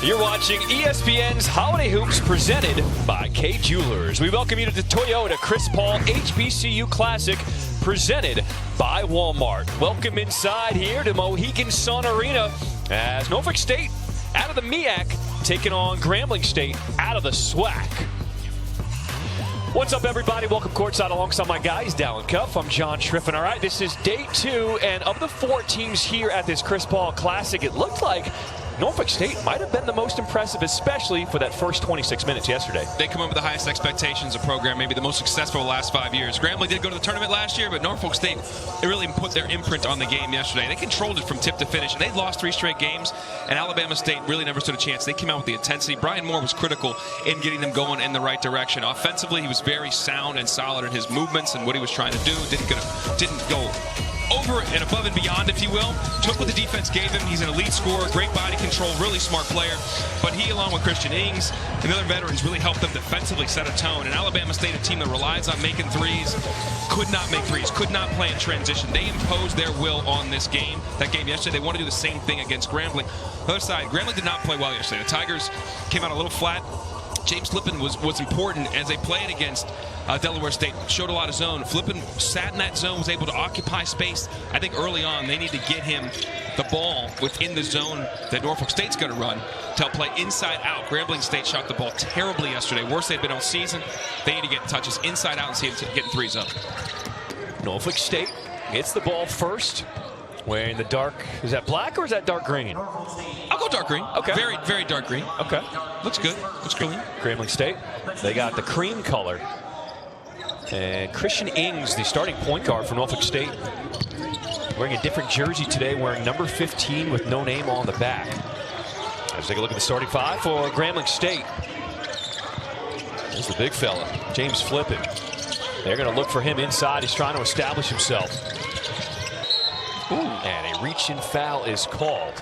You're watching ESPN's Holiday Hoops presented by K Jewelers. We welcome you to the Toyota Chris Paul HBCU Classic presented by Walmart. Welcome inside here to Mohegan Sun Arena as Norfolk State out of the MEAC taking on Grambling State out of the SWAC. What's up, everybody? Welcome courtside alongside my guys, Dallin Cuff. I'm John Schriffen. All right, this is day 2, and of the 4 teams here at this Chris Paul Classic, it looked like Norfolk State might have been the most impressive, especially for that first 26 minutes yesterday. They come in with the highest expectations of program, maybe the most successful of the last 5 years. Grambling did go to the tournament last year, but Norfolk State, they really put their imprint on the game yesterday. They controlled it from tip to finish, and they lost 3 straight games, and Alabama State really never stood a chance. They came out with the intensity. Brian Moore was critical in getting them going in the right direction. Offensively, he was very sound and solid in his movements and what he was trying to do. Didn't go over and above and beyond, if you will. Took what the defense gave him. He's an elite scorer, great body control, really smart player. But he, along with Christian Ings and the other veterans, really helped them defensively set a tone. And Alabama State, a team that relies on making threes, could not make threes, could not play in transition. They imposed their will on this game. That game yesterday, they want to do the same thing against Grambling. The other side, Grambling did not play well yesterday. The Tigers came out a little flat. James Flippin was important as they played against Delaware State. Showed a lot of zone. Flippin sat in that zone, was able to occupy space. I think early on they need to get him the ball within the zone that Norfolk State's going to run to play inside out. Grambling State shot the ball terribly yesterday. Worst they've been all season. They need to get touches inside out and see him getting threes up. Norfolk State gets the ball first. Wearing the dark, is that black or is that dark green? I'll go dark green. Okay. Very, very dark green. Okay. Looks good. Looks clean. Grambling State, they got the cream color. And Christian Ings, the starting point guard for Norfolk State, wearing a different jersey today, wearing number 15 with no name on the back. Let's take a look at the starting 5 for Grambling State. There's the big fella, James Flippin. They're going to look for him inside. He's trying to establish himself. Ooh, and a reach-in foul is called.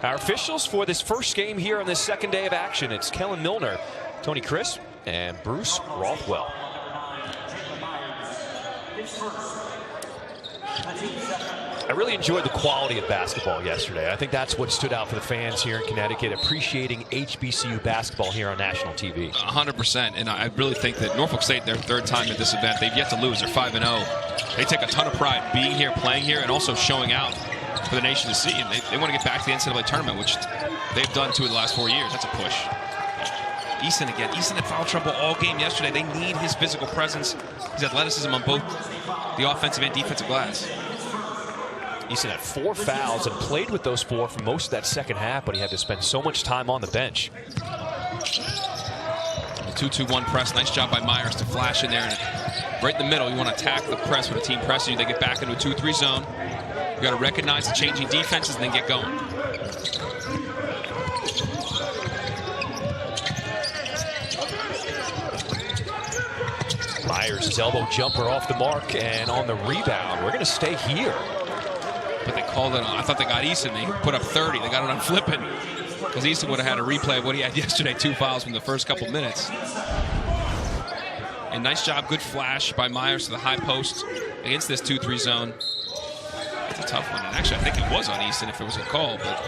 Our officials for this first game here on this second day of action, it's Kellen Milner, Tony Crisp, and Bruce Rothwell. I really enjoyed the quality of basketball yesterday. I think that's what stood out for the fans here in Connecticut, appreciating HBCU basketball here on national TV. 100%, and I really think that Norfolk State, their 3rd time at this event, they've yet to lose. They're 5-0. They take a ton of pride being here, playing here, and also showing out for the nation to see. And they want to get back to the NCAA tournament, which they've done 2 of the last 4 years. That's a push. Eason again. Eason had foul trouble all game yesterday. They need his physical presence, his athleticism on both the offensive and defensive glass. Eason had 4 fouls and played with those 4 for most of that second half, but he had to spend so much time on the bench. The 2-2-1 press. Nice job by Myers to flash in there. And right in the middle, you want to attack the press when a team presses you. They get back into a 2-3 zone. You got to recognize the changing defenses and then get going. Myers' elbow jumper off the mark, and on the rebound, we're going to stay here. But they called it on. I thought they got Eason. They put up 30. They got it on Flippin. Because Eason would have had a replay of what he had yesterday. 2 fouls from the first couple minutes. And nice job. Good flash by Myers to the high post against this 2-3 zone. That's a tough one. And actually, I think it was on Eason if it was a call. But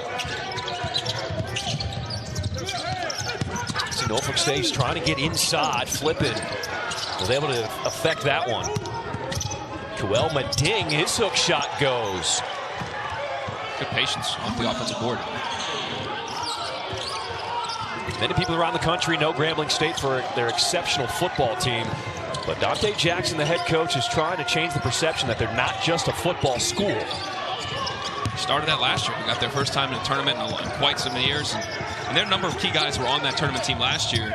see, Norfolk State's trying to get inside. Flippin was able to affect that one. Kuel Mading, his hook shot goes. Good patience off the offensive board. Many people around the country know Grambling State for their exceptional football team. But Dante Jackson, the head coach, is trying to change the perception that they're not just a football school. Started that last year. We got their first time in a tournament in quite some years. And their number of key guys were on that tournament team last year.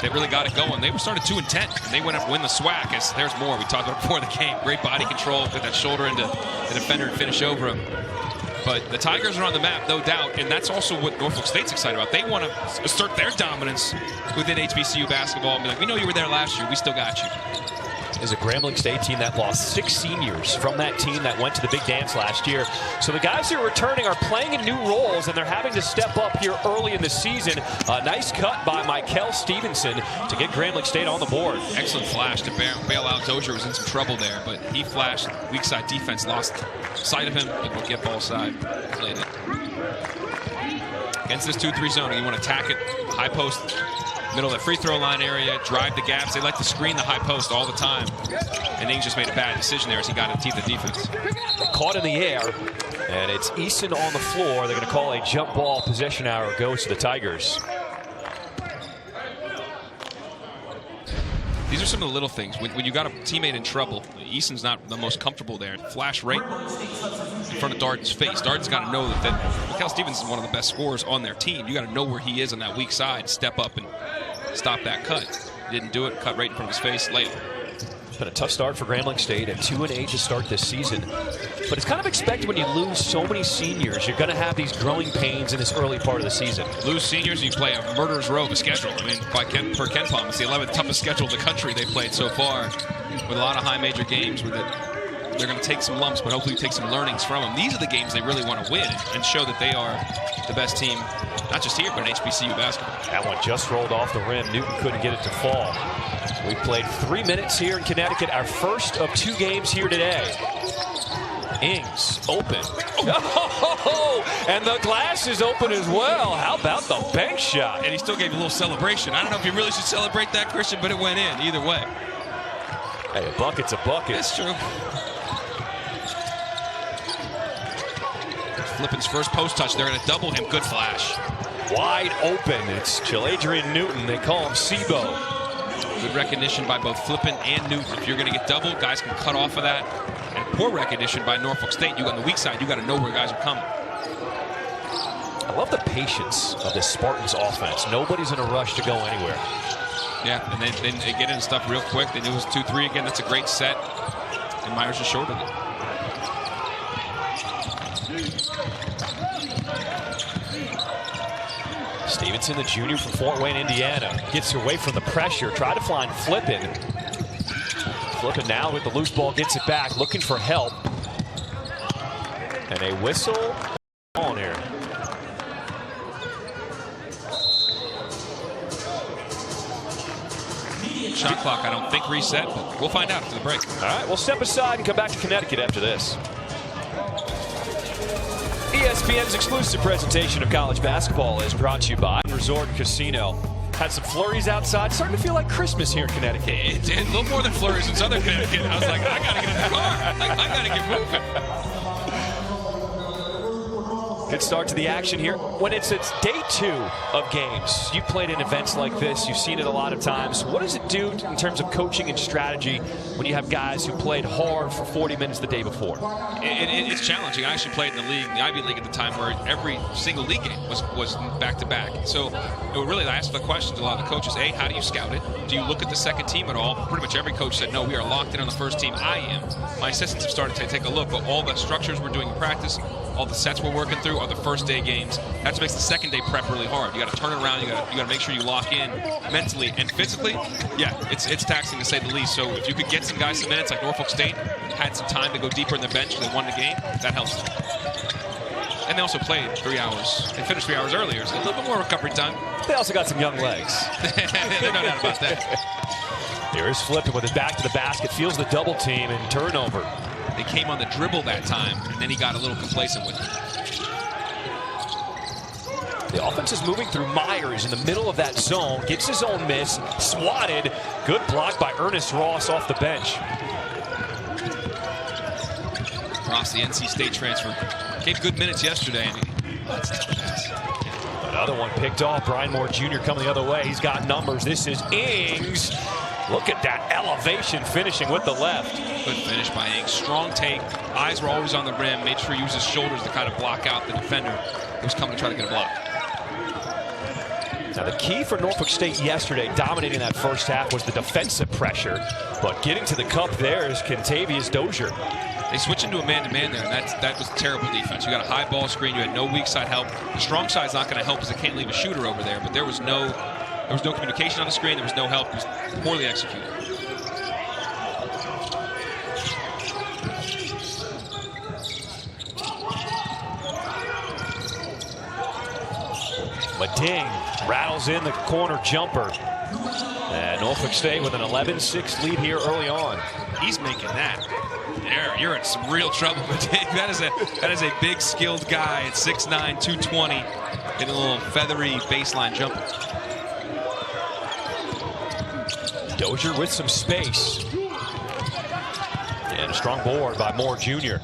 They really got it going. They were started 2-10, and they went up to win the SWAC. As there's more. We talked about before the game. Great body control. Put that shoulder into the defender and finish over him. But the Tigers are on the map, no doubt, and that's also what Norfolk State's excited about. They want to assert their dominance within HBCU basketball and be like, we know you were there last year. We still got you. Is a Grambling State team that lost 6 seniors from that team that went to the big dance last year. So the guys who are returning are playing in new roles, and they're having to step up here early in the season. A nice cut by Michael Stevenson to get Grambling State on the board. Excellent flash to bail out. Dozier was in some trouble there, but he flashed. Weak side defense lost sight of him. Able to get ball side. Played it. Against this 2-3 zone, you want to attack it, high post, middle of the free throw line area, drive the gaps. They like to screen the high post all the time. And Ings just made a bad decision there as he got into the defense. Caught in the air, and it's Eason on the floor. They're going to call a jump ball. Possession arrow goes to the Tigers. These are some of the little things. When you got a teammate in trouble, Eason's not the most comfortable there. Flash right in front of Darden's face. Darden's got to know that Mikal Stevens is one of the best scorers on their team. You got to know where he is on that weak side, step up and stop that cut. Didn't do it, cut right in front of his face late. It's been a tough start for Grambling State at 2-8 to start this season. But it's kind of expected when you lose so many seniors, you're going to have these growing pains in this early part of the season. Lose seniors, you play a murderer's row of a schedule. I mean, per Ken Palm, it's the 11th toughest schedule in the country they've played so far, with a lot of high major games where they're going to take some lumps, but hopefully take some learnings from them. These are the games they really want to win and show that they are the best team, not just here, but in HBCU basketball. That one just rolled off the rim. Newton couldn't get it to fall. We played 3 minutes here in Connecticut, our first of 2 games here today. Ings open. Oh, and the glass is open as well. How about the bank shot? And he still gave a little celebration. I don't know if you really should celebrate that, Christian, but it went in either way. Hey, a bucket's a bucket. That's true. Flippin's first post touch. They're going to double him. Good flash. Wide open. It's Adrian Newton. They call him Sibo. Good recognition by both Flippin and Newton. If you're going to get doubled, guys can cut off of that. And poor recognition by Norfolk State. You on the weak side, you got to know where guys are coming. I love the patience of this Spartans offense. Nobody's in a rush to go anywhere. Yeah, and they get into stuff real quick. They knew it was 2-3 again. That's a great set. And Myers just shorted it. Stevenson, the junior from Fort Wayne, Indiana, gets away from the pressure. Try to find Flippin. Flippin now with the loose ball, gets it back, looking for help. And a whistle on here. Shot clock, I don't think reset, but we'll find out after the break. All right, we'll step aside and come back to Connecticut after this. ESPN's exclusive presentation of college basketball is brought to you by Resort Casino. Had some flurries outside. Starting to feel like Christmas here in Connecticut. It did. A little more than flurries in Southern Connecticut. I was like, I got to get in the car. I got to get moving. Good start to the action here. When it's day 2 of games, you've played in events like this. You've seen it a lot of times. What does it do in terms of coaching and strategy when you have guys who played hard for 40 minutes the day before? It's challenging. I actually played in the league, the Ivy League at the time, where every single league game was back-to-back. So it really, I asked the question to a lot of the coaches. A, how do you scout it? Do you look at the second team at all? Pretty much every coach said, no, we are locked in on the first team. I am. My assistants have started to take a look, but all the structures we're doing in practice, all the sets we're working through are the first day games. That just makes the second day prep really hard. You got to turn it around. You got to make sure you lock in mentally and physically. Yeah, it's taxing to say the least. So if you could get some guys some minutes, like Norfolk State had some time to go deeper in the bench because they won the game, that helps them. And they also played 3 hours. They finished 3 hours earlier, so a little bit more recovery time. They also got some young legs. There's no doubt about that. Here is Flippin with his back to the basket, feels the double team and turnover. They came on the dribble that time, and then he got a little complacent with it. The offense is moving through Myers in the middle of that zone. Gets his own miss, swatted. Good block by Ernest Ross off the bench. Ross, the NC State transfer, gave good minutes yesterday. Another one picked off. Brian Moore Jr. coming the other way. He's got numbers. This is Ings. Look at that elevation, finishing with the left. Good finish by Ings. Strong take. Eyes were always on the rim. Made sure he used his shoulders to kind of block out the defender who was coming to try to get a block. Now, the key for Norfolk State yesterday, dominating that first half, was the defensive pressure. But getting to the cup there is Kentavious Dozier. They switched into a man-to-man there, and that was terrible defense. You got a high ball screen. You had no weak side help. The strong side's not going to help because they can't leave a shooter over there. But there was no communication on the screen. There was no help. It was poorly executed. Mading rattles in the corner jumper. And Norfolk State with an 11-6 lead here early on. He's making that. You're in some real trouble, Mading. That is a big, skilled guy at 6'9", 220. Getting a little feathery baseline jumper. Dozier with some space. And a strong board by Moore Jr.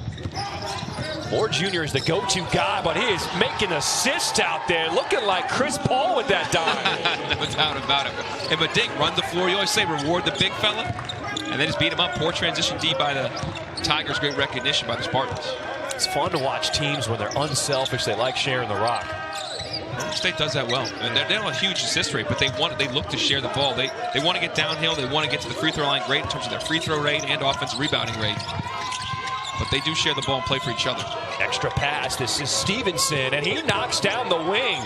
Moore Jr. is the go-to guy, but he is making assists out there, looking like Chris Paul with that dime. No doubt about it. And Meding run the floor. You always say reward the big fella, and they just beat him up. Poor transition D by the Tigers. Great recognition by the Spartans. It's fun to watch teams when they're unselfish. They like sharing the rock. Norfolk State does that well. And they don't have a huge assist rate, but they look to share the ball. They want to get downhill. They want to get to the free throw line great in terms of their free throw rate and offensive rebounding rate. But they do share the ball and play for each other. Extra pass. This is Stevenson, and he knocks down the wing.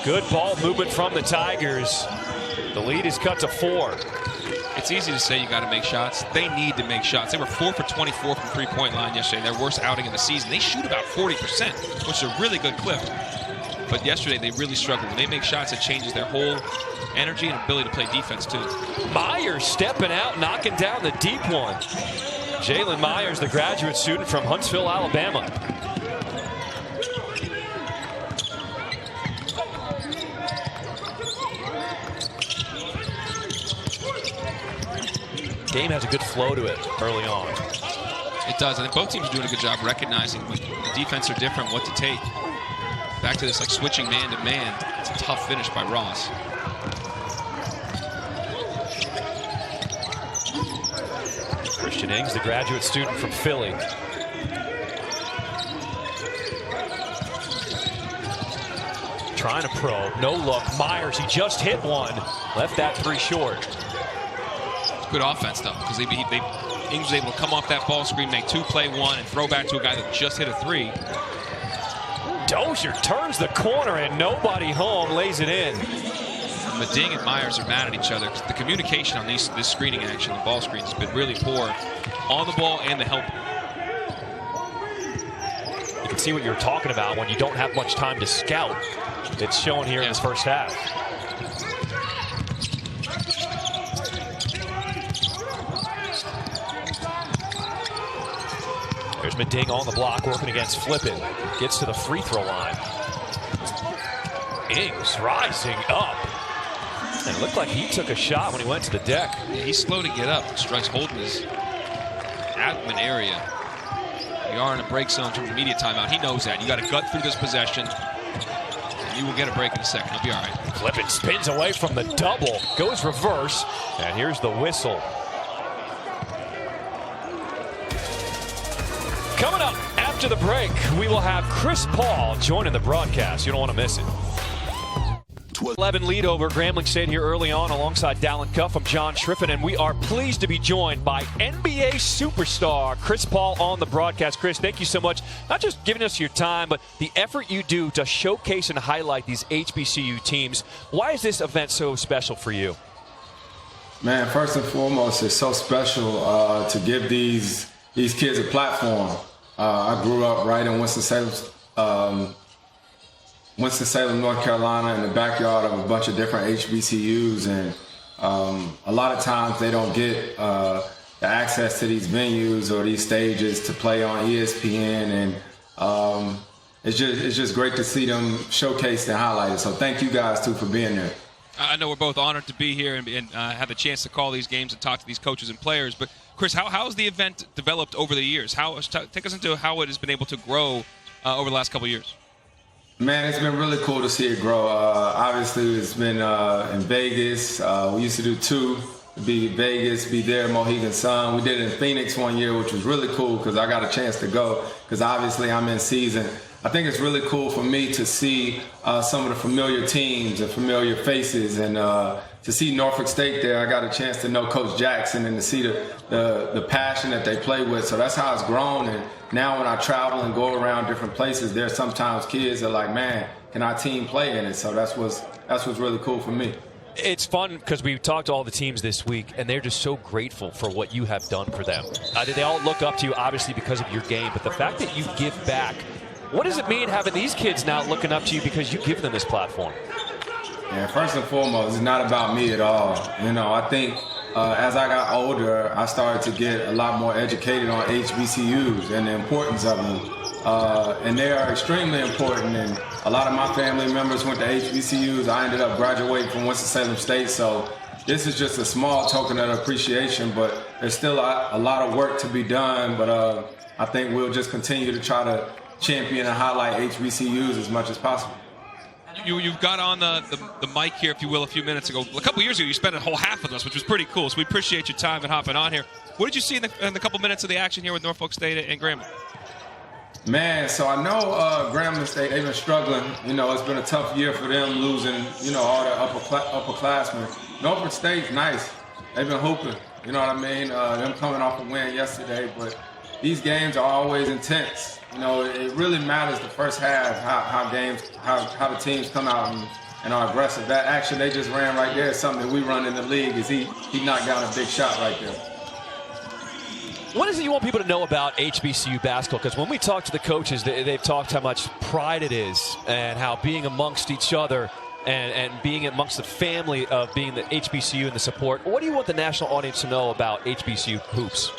Good ball movement from the Tigers. The lead is cut to 4. It's easy to say you got to make shots. They need to make shots. They were 4 for 24 from three-point line yesterday. Their worst outing in the season. They shoot about 40%, which is a really good clip. But yesterday they really struggled. When they make shots, it changes their whole energy and ability to play defense too. Myers stepping out, knocking down the deep one. Jalen Myers, the graduate student from Huntsville, Alabama. Game has a good flow to it early on. It does. I think both teams are doing a good job recognizing when the defense are different, what to take. Back to this like switching man to man. It's a tough finish by Ross. Christian Ings, the graduate student from Philly. Trying to probe, no look. Myers, he just hit one. Left that 3 short. Good offense though, because Ings was able to come off that ball screen, make 2 play 1, and throw back to a guy that just hit a 3. Dozier turns the corner and nobody home, lays it in. Meding and Myers are mad at each other. The communication on this screening action, the ball screen, has been really poor on the ball and the help. You can see what you're talking about when you don't have much time to scout. It's showing here in this first half. There's Meding on the block, working against Flippin. Gets to the free throw line. Ings rising up. And it looked like he took a shot when he went to the deck. Yeah, he's slow to get up. Strikes holding his abdomen area. We are in a break zone in terms of media timeout. He knows that. You got to gut through this possession. And you will get a break in a second. He'll be all right. Flippin spins away from the double. Goes reverse. And here's the whistle. Coming up after the break, we will have Chris Paul joining the broadcast. You don't want to miss it. 11 lead over Grambling State here early on alongside Dallin Cuff. I'm John Schriffen, and we are pleased to be joined by NBA superstar Chris Paul on the broadcast. Chris, thank you so much. Not just giving us your time, but the effort you do to showcase and highlight these HBCU teams. Why is this event so special for you? Man, first and foremost, it's so special to give these kids a platform. I grew up right in Winston-Salem, North Carolina, in the backyard of a bunch of different HBCUs, and a lot of times they don't get the access to these venues or these stages to play on ESPN, and it's just great to see them showcased and highlighted. So thank you guys too for being there. I know we're both honored to be here and have the chance to call these games and talk to these coaches and players. But Chris, how has the event developed over the years? Take us into how it has been able to grow over the last couple of years. Man, it's been really cool to see it grow. Obviously, it's been in Vegas. We used to do 2, be Vegas, be there, Mohegan Sun. We did it in Phoenix one year, which was really cool because I got a chance to go because obviously I'm in season. I think it's really cool for me to see some of the familiar teams and familiar faces, and to see Norfolk State there. I got a chance to know Coach Jackson and to see the passion that they play with. So that's how it's grown. And now when I travel and go around different places, there's sometimes kids that are like, man, can our team play in it? So that's what's really cool for me. It's fun because we talked to all the teams this week, and they're just so grateful for what you have done for them. They all look up to you, obviously, because of your game, but the fact that you give back, what does it mean having these kids now looking up to you because you give them this platform? Yeah, first and foremost, it's not about me at all. I think as I got older, I started to get a lot more educated on HBCUs and the importance of them. and they are extremely important. And a lot of my family members went to HBCUs. I ended up graduating from Winston-Salem State, so this is just a small token of appreciation, but there's still a lot of work to be done. But I think we'll just continue to try to champion and highlight HBCUs as much as possible. You've got on the mic here, if you will, a few minutes ago. A couple years ago, you spent a whole half with us, which was pretty cool. So we appreciate your time and hopping on here. What did you see in the couple minutes of the action here with Norfolk State and Grambling? Man, so I know Grambling State, they've been struggling. You know, it's been a tough year for them losing, you know, all their upperclassmen. Norfolk State's nice. They've been hooping. You know what I mean? Them coming off a win yesterday, but these games are always intense. You know, it really matters the first half, how the teams come out and are aggressive. That action they just ran right there is something that we run in the league. Is he knocked down a big shot right there. What is it you want people to know about HBCU basketball? Because when we talk to the coaches, they've talked how much pride it is and how being amongst each other and being amongst the family of being the HBCU and the support. What do you want the national audience to know about HBCU hoops?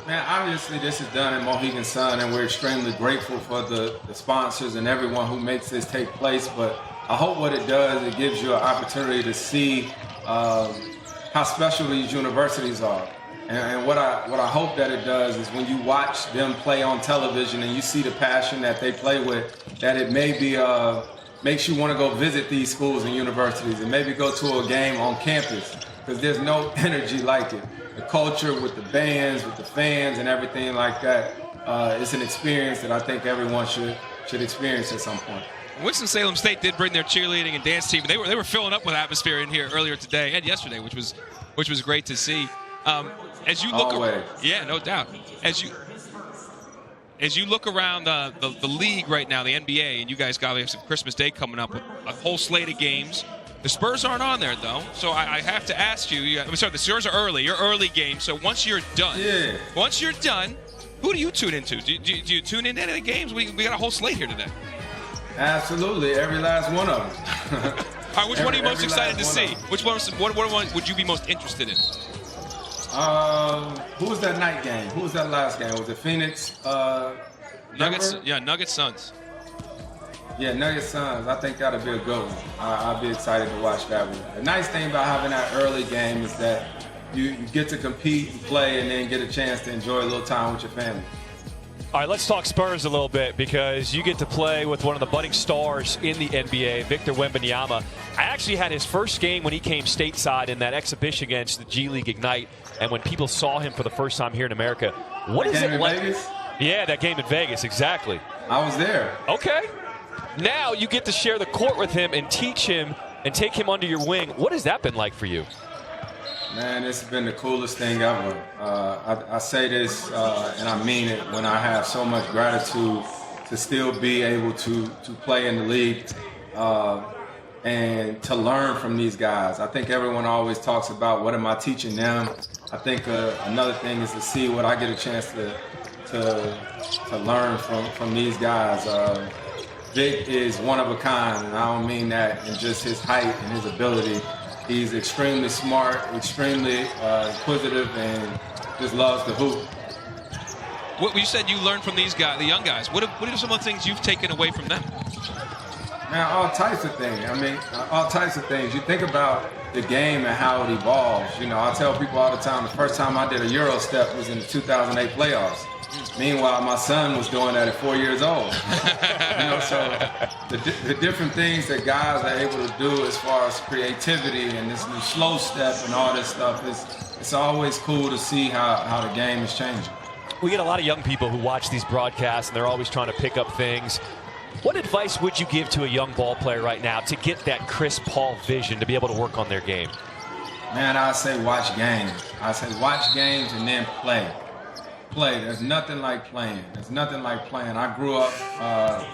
Man, obviously this is done in Mohegan Sun, and we're extremely grateful for the sponsors and everyone who makes this take place. But I hope what it does, it gives you an opportunity to see how special these universities are. And what I hope that it does is when you watch them play on television and you see the passion that they play with, that it maybe makes you want to go visit these schools and universities and maybe go to a game on campus, because there's no energy like it. The culture with the bands, with the fans and everything like that, it's an experience that I think everyone should experience at some point. Winston-Salem State did bring their cheerleading and dance team. They were filling up with atmosphere in here earlier today and yesterday, which was great to see. As you look, yeah, no doubt. As you look around the league right now, the NBA, and you guys got some Christmas Day coming up with a whole slate of games. The Spurs aren't on there though, so I have to ask you. I'm sorry, the Spurs are early. You're early game. So once you're done, who do you tune into? Do you tune into any of the games? We got a whole slate here today. Absolutely, every last one of them. All right, which one are you most excited to see? Which one would you be most interested in? Who was that night game? Who was that last game? Was it Phoenix? Nuggets. Yeah, Nuggets Suns. Yeah, Nuggets Suns. I think that'll be a good one. I'll be excited to watch that one. The nice thing about having that early game is that you get to compete and play and then get a chance to enjoy a little time with your family. All right, let's talk Spurs a little bit, because you get to play with one of the budding stars in the NBA, Victor Wembanyama. I actually had his first game when he came stateside in that exhibition against the G League Ignite, and when people saw him for the first time here in America. What is it like? Vegas? Yeah, that game in Vegas, exactly. I was there. Okay. Now you get to share the court with him and teach him and take him under your wing. What has that been like for you? Man, it's been the coolest thing ever. I say this, and I mean it, when I have so much gratitude to still be able to play in the league and to learn from these guys. I think everyone always talks about what am I teaching them. I think another thing is to see what I get a chance to learn from these guys. Vic is one of a kind, and I don't mean that in just his height and his ability. He's extremely smart, extremely inquisitive, and just loves to hoop. What you said you learned from these guys, the young guys. What are some of the things you've taken away from them? Man, all types of things. I mean, all types of things. You think about the game and how it evolves. You know, I tell people all the time, the first time I did a Euro step was in the 2008 playoffs. Meanwhile, my son was doing that at 4 years old. You know, so the different things that guys are able to do as far as creativity and this new slow step and all this stuff, it's always cool to see how the game is changing. We get a lot of young people who watch these broadcasts, and they're always trying to pick up things. What advice would you give to a young ball player right now to get that Chris Paul vision to be able to work on their game? Man, I say watch games. I say watch games and then play. There's nothing like playing. There's nothing like playing. I grew up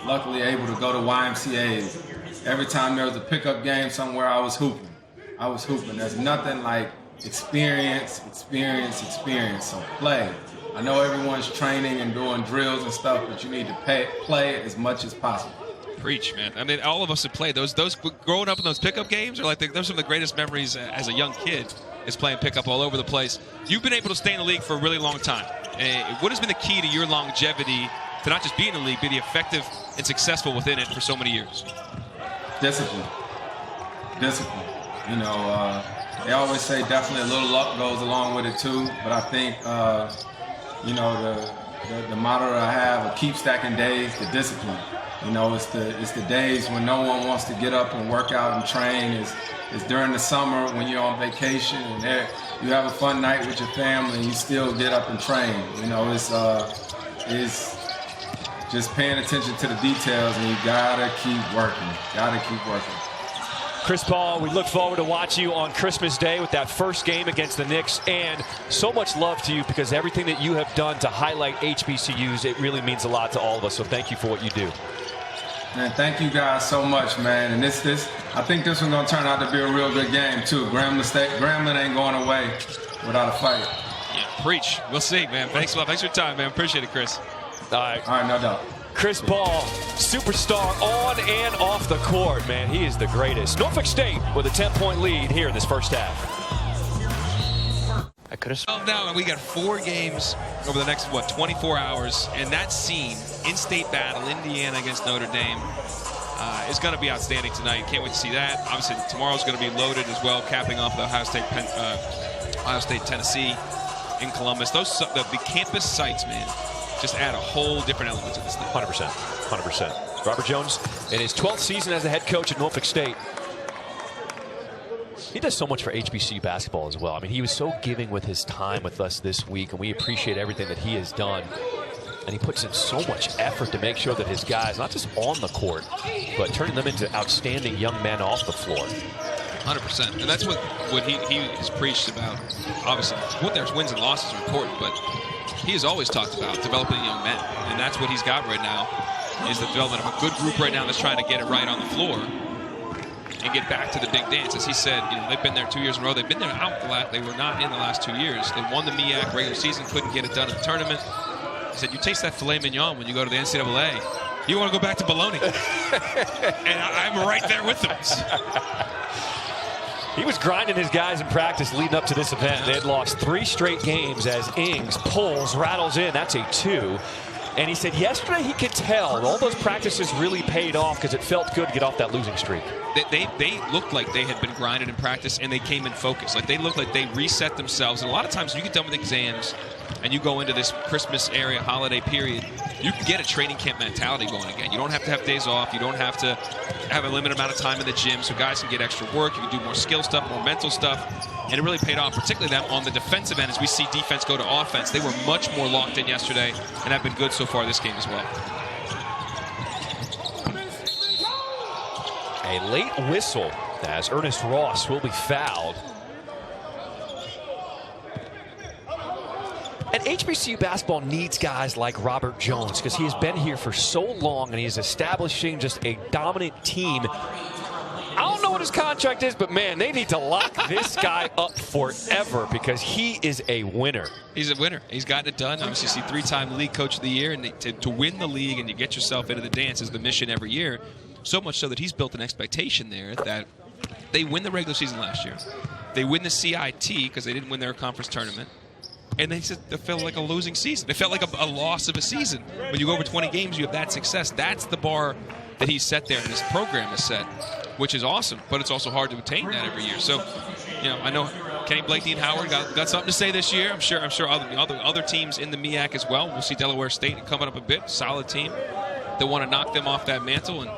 luckily able to go to YMCAs. Every time there was a pickup game somewhere, I was hooping. There's nothing like experience. So play. I know everyone's training and doing drills and stuff, but you need to play as much as possible. Preach, man. I mean, all of us have played those growing up in those pickup games are like those are some of the greatest memories as a young kid, is playing pickup all over the place. You've been able to stay in the league for a really long time. What has been the key to your longevity to not just be in the league, be effective and successful within it for so many years? Discipline. Discipline. You know, they always say definitely a little luck goes along with it too, but I think, you know, the motto that I have, keep stacking days, the discipline. You know, it's the days when no one wants to get up and work out and train. It's during the summer when you're on vacation and you have a fun night with your family and you still get up and train. You know, it's just paying attention to the details, and you gotta keep working. Gotta keep working. Chris Paul, we look forward to watching you on Christmas Day with that first game against the Knicks, and so much love to you because everything that you have done to highlight HBCUs, it really means a lot to all of us, so thank you for what you do. Man, thank you guys so much, man. And I think this one's gonna turn out to be a real good game too. Grambling ain't going away without a fight. Yeah, preach. We'll see, man. Thanks a lot. Thanks for your time, man. Appreciate it, Chris. All right, no doubt. Chris Paul, superstar on and off the court, man. He is the greatest. Norfolk State with a 10-point lead here in this first half. I could have. Oh, now, and we got 4 games over the next, 24 hours. And that scene, in-state battle, Indiana against Notre Dame, is going to be outstanding tonight. Can't wait to see that. Obviously, tomorrow's going to be loaded as well, capping off the Ohio State, Tennessee in Columbus. The campus sites, man, just add a whole different element to this thing. 100%. 100%. Robert Jones in his 12th season as the head coach at Norfolk State. He does so much for HBCU basketball as well. I mean, he was so giving with his time with us this week, and we appreciate everything that he has done. And he puts in so much effort to make sure that his guys, not just on the court, but turning them into outstanding young men off the floor. 100%. And that's what he has preached about. Obviously, there's wins and losses are important, but he has always talked about developing young men. And that's what he's got right now, is the development of a good group right now that's trying to get it right on the floor and get back to the big dance. As he said, you know, they've been there 2 years in a row. They've been there they were not in the last 2 years. They won the MEAC regular season, couldn't get it done in the tournament. He said, you taste that filet mignon when you go to the NCAA. You want to go back to bologna. And I'm right there with them. He was grinding his guys in practice leading up to this event. They had lost 3 straight games as Ings pulls, rattles in. That's a 2. And he said yesterday he could tell all those practices really paid off because it felt good to get off that losing streak. They looked like they had been grinded in practice, and they came in focus. Like, they looked like they reset themselves. And a lot of times when you get done with exams and you go into this Christmas area holiday period, you can get a training camp mentality going again. You don't have to have days off. You don't have to have a limited amount of time in the gym, so guys can get extra work. You can do more skill stuff, more mental stuff. And it really paid off, particularly them on the defensive end. As we see defense go to offense, they were much more locked in yesterday and have been good so far this game as well. A late whistle as Ernest Ross will be fouled. And HBCU basketball needs guys like Robert Jones because he has been here for so long and he's establishing just a dominant team. I don't know what his contract is, but man, they need to lock this guy up forever because he is a winner. He's a winner. He's gotten it done. Obviously, see 3-time league coach of the year, and to win the league and to get yourself into the dance is the mission every year. So much so that he's built an expectation there that they win the regular season last year. They win the CIT because they didn't win their conference tournament. And they said it felt like a losing season. It felt like a loss of a season. When you go over 20 games, you have that success. That's the bar that he's set there and this program has set, which is awesome. But it's also hard to attain that every year. So, you know, I know Kenny Blakeney and Howard got something to say this year. I'm sure other teams in the MEAC as well. We'll see Delaware State coming up a bit. Solid team. They want to knock them off that mantle, and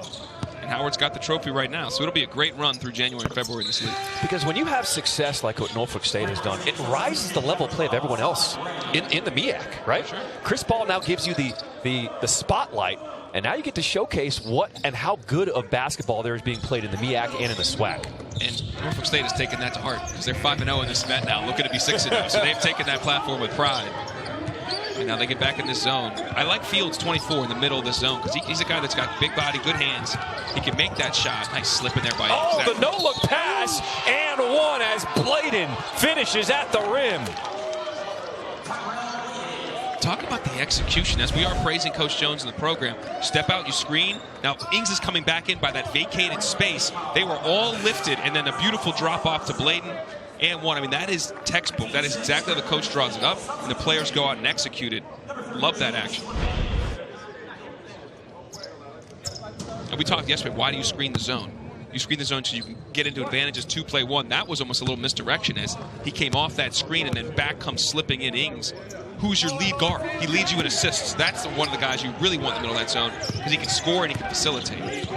Howard's got the trophy right now. So it'll be a great run through January and February in this league. Because when you have success like what Norfolk State has done, it rises the level of play of everyone else in the MEAC, right? Sure. Chris Paul now gives you the spotlight, and now you get to showcase what and how good of basketball there is being played in the MEAC and in the SWAC. And Norfolk State has taken that to heart because they're 5-0 in this event now, looking to be 6-0. So they've taken that platform with pride. And now they get back in this zone. I like Fields 24 in the middle of this zone because he's a guy that's got big body, good hands. He can make that shot. Nice slip in there by him. Oh, the no-look pass and one as Bladen finishes at the rim. Talk about the execution. As we are praising Coach Jones in the program, step out, you screen. Now Ings is coming back in by that vacated space. They were all lifted, and then a beautiful drop off to Bladen. And one. I mean, that is textbook. That is exactly how the coach draws it up, and the players go out and execute it. Love that action. And we talked yesterday, why do you screen the zone? You screen the zone so you can get into advantages, 2-play-1. That was almost a little misdirection as he came off that screen and then back comes slipping in Ings, who's your lead guard. He leads you in assists. That's one of the guys you really want in the middle of that zone because he can score and he can facilitate.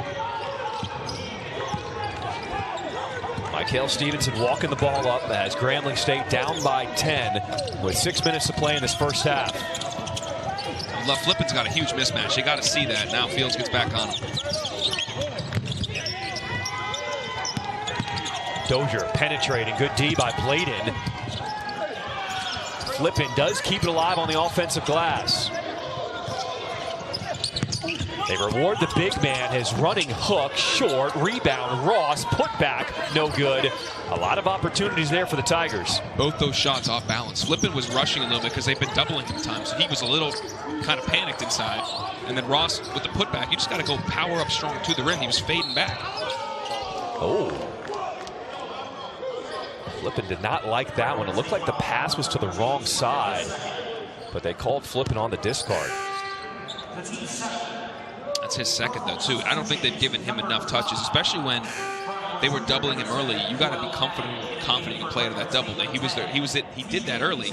Michael Stevenson walking the ball up as Grambling State down by 10 with 6 minutes to play in this first half. Flippin's got a huge mismatch. You got to see that. Now Fields gets back on him. Dozier penetrating. Good D by Bladen. Flippin does keep it alive on the offensive glass. They reward the big man. His running hook, short, rebound, Ross, put back, no good. A lot of opportunities there for the Tigers. Both those shots off balance. Flippin was rushing a little bit because they've been doubling him times. So he was a little kind of panicked inside. And then Ross with the putback, you just got to go power up strong to the rim. He was fading back. Oh. Flippin did not like that one. It looked like the pass was to the wrong side. But they called Flippin on the discard. That's his second, though, too. I don't think they've given him enough touches, especially when they were doubling him early. You got to be confident you play out of that double. He was there. He did that early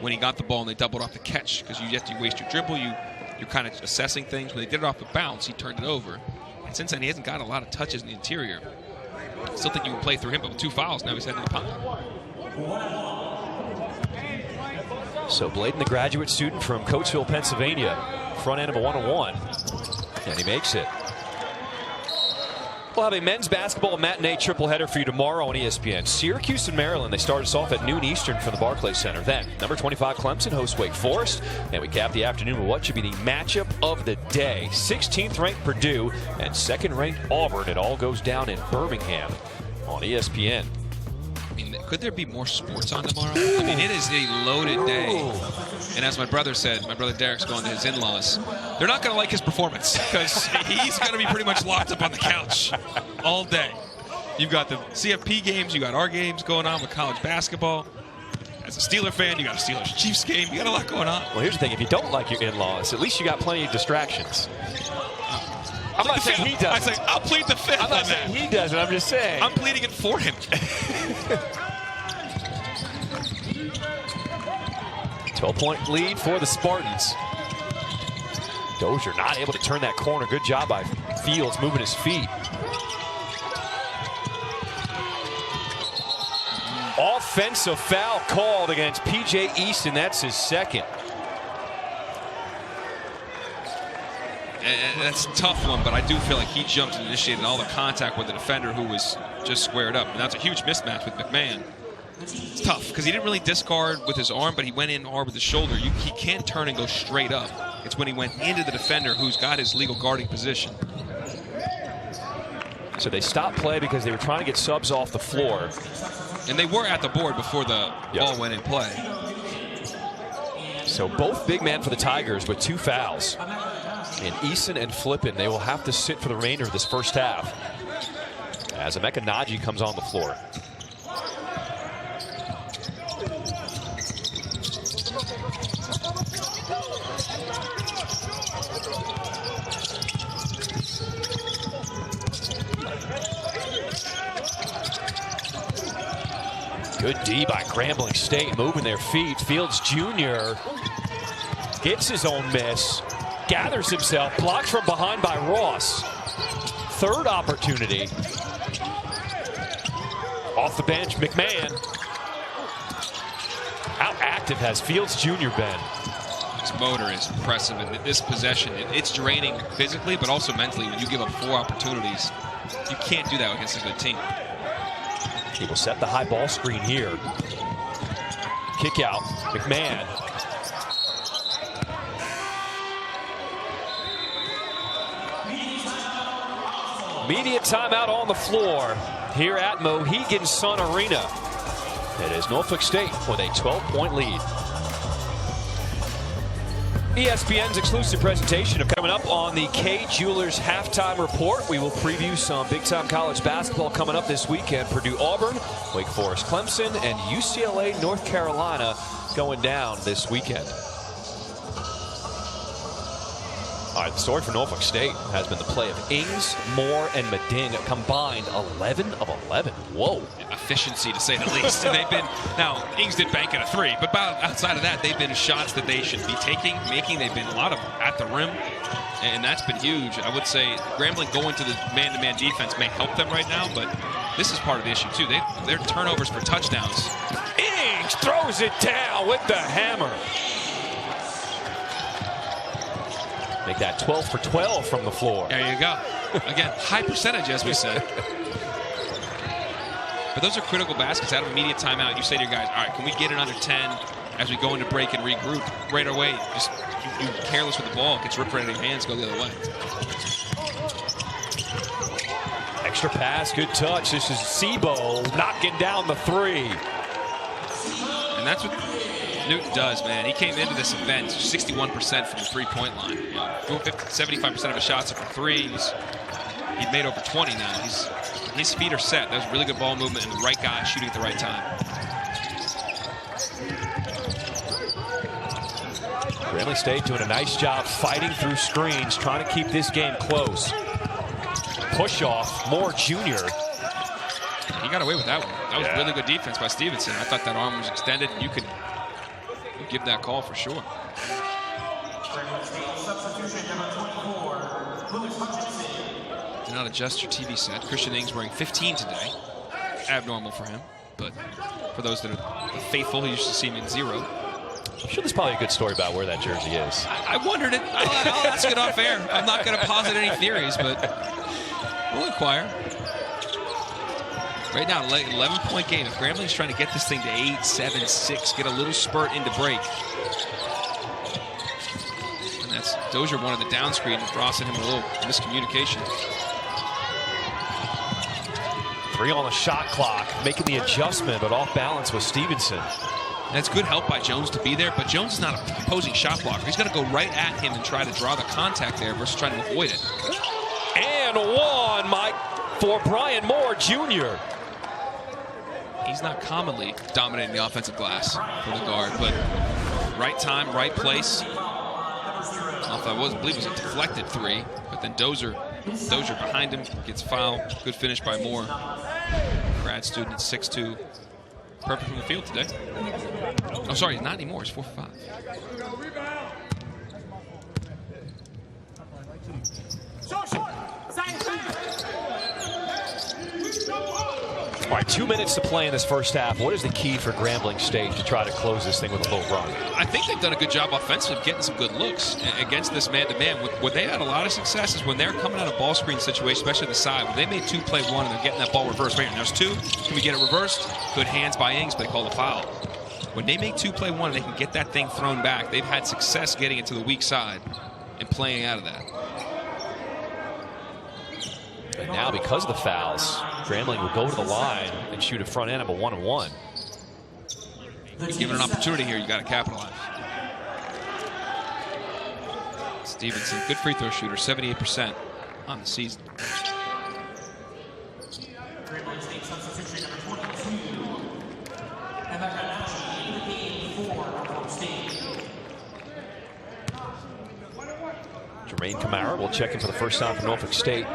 when he got the ball and they doubled off the catch because you have to waste your dribble. You're kind of assessing things. When they did it off the bounce, he turned it over. And since then, he hasn't got a lot of touches in the interior. I still think you can play through him, but with 2 fouls, now he's heading to the pocket. So Bladen, the graduate student from Coatesville, Pennsylvania, front end of a 101. And he makes it. We'll have a men's basketball matinee tripleheader for you tomorrow on ESPN. Syracuse and Maryland, they start us off at noon Eastern from the Barclays Center. Then, number 25 Clemson hosts Wake Forest. And we cap the afternoon with what should be the matchup of the day. 16th ranked Purdue and 2nd ranked Auburn. It all goes down in Birmingham on ESPN. I mean, could there be more sports on tomorrow? I mean, it is a loaded day. And as my brother said, my brother Derek's going to his in-laws. They're not going to like his performance because he's going to be pretty much locked up on the couch all day. You've got the CFP games, you got our games going on with college basketball. As a Steeler fan, you got a Steelers-Chiefs game. You got a lot going on. Well, here's the thing. If you don't like your in-laws, at least you got plenty of distractions. I'm not saying he does. I'll plead the fifth. I'm not saying he does it. I'm just saying. I'm pleading it for him. 12-point lead for the Spartans. Dozier not able to turn that corner. Good job by Fields moving his feet. Offensive foul called against P.J. Easton. That's his second. And that's a tough one, but I do feel like he jumped and initiated all the contact with the defender who was just squared up. And that's a huge mismatch with McMahon. It's tough because he didn't really discard with his arm, but he went in hard with his shoulder. He can't turn and go straight up. It's when he went into the defender who's got his legal guarding position. So they stopped play because they were trying to get subs off the floor. And they were at the board before the ball went in play. So both big men for the Tigers with 2 fouls. And Eason and Flippin, they will have to sit for the remainder of this first half as Emeka Naji comes on the floor. Good D by Grambling State, moving their feet. Fields Jr. gets his own miss, gathers himself, blocked from behind by Ross. Third opportunity. Off the bench, McMahon. How active has Fields Jr. been? His motor is impressive, and this possession, it's draining physically, but also mentally. When you give up 4 opportunities, you can't do that against a good team. He will set the high ball screen here. Kick out, McMahon. Immediate timeout on the floor here at Mohegan Sun Arena. It is Norfolk State with a 12-point lead. ESPN's exclusive presentation of coming up on the Kay Jewelers halftime report. We will preview some big-time college basketball coming up this weekend. Purdue Auburn, Wake Forest Clemson, and UCLA North Carolina going down this weekend. All right, the story for Norfolk State has been the play of Ings, Moore, and Meding combined 11 of 11. Whoa. Efficiency, to say the least. And they've been, now, Ings did bank at a 3, but outside of that, they've been shots that they should be making. They've been a lot of at the rim, and that's been huge. I would say Grambling going to the man-to-man defense may help them right now, but this is part of the issue, too. Their turnovers for touchdowns. Ings throws it down with the hammer. Make that 12 for 12 from the floor. There you go. Again, high percentage, as we said. But those are critical baskets out of immediate timeout. You say to your guys, all right, can we get it under 10 as we go into break and regroup? Right away, just you careless with the ball. It gets ripped right out of your hands, go the other way. Extra pass, good touch. This is Sebo knocking down the 3. And that's what Newton does, man. He came into this event 61% from the three-point line. 75% of his shots are from threes. He'd made over 20 now. His feet are set. That was really good ball movement and the right guy shooting at the right time. Grambling State doing a nice job fighting through screens, trying to keep this game close. Push off, Moore Jr. He got away with that one. That was really good defense by Stevenson. I thought that arm was extended. You could give that call for sure. Do not adjust your TV set. Christian Ings wearing 15 today. Abnormal for him, but for those that are faithful, he used to see him in 0. I'm sure there's probably a good story about where that jersey is. I wondered it. I'll ask it off air. I'm not going to posit any theories, but we'll inquire. Right now, 11-point game. If Grambling's trying to get this thing to 8, 7, 6, get a little spurt into break. And that's Dozier wanted the down screen. Ross and him a little miscommunication. 3 on the shot clock, making the adjustment, but off balance with Stevenson. That's good help by Jones to be there, but Jones is not a opposing shot blocker. He's going to go right at him and try to draw the contact there versus trying to avoid it. And one, Mike, for Brian Moore Jr. He's not commonly dominating the offensive glass for the guard, but right time, right place. I believe it was a deflected 3, but then Dozier behind him gets fouled. Good finish by Moore. Grad student, 6'2". Perfect from the field today. Oh, sorry, not anymore. It's 4 for 5. All right, 2 minutes to play in this first half. What is the key for Grambling State to try to close this thing with a little run? I think they've done a good job offensively getting some good looks against this man-to-man. Where they had a lot of success is when they're coming out of ball screen situation, especially the side. When they made 2 play 1 and they're getting that ball reversed. Right, there's 2. Can we get it reversed? Good hands by Ings, but they call the foul. When they make 2 play 1 and they can get that thing thrown back, they've had success getting it to the weak side and playing out of that. And now, because of the fouls, Grambling will go to the line and shoot a front end of a 1-on-1. Given an opportunity here, you got to capitalize. Stevenson, good free throw shooter, 78% on the season. Jermaine Kamara will check in for the first time for Norfolk State.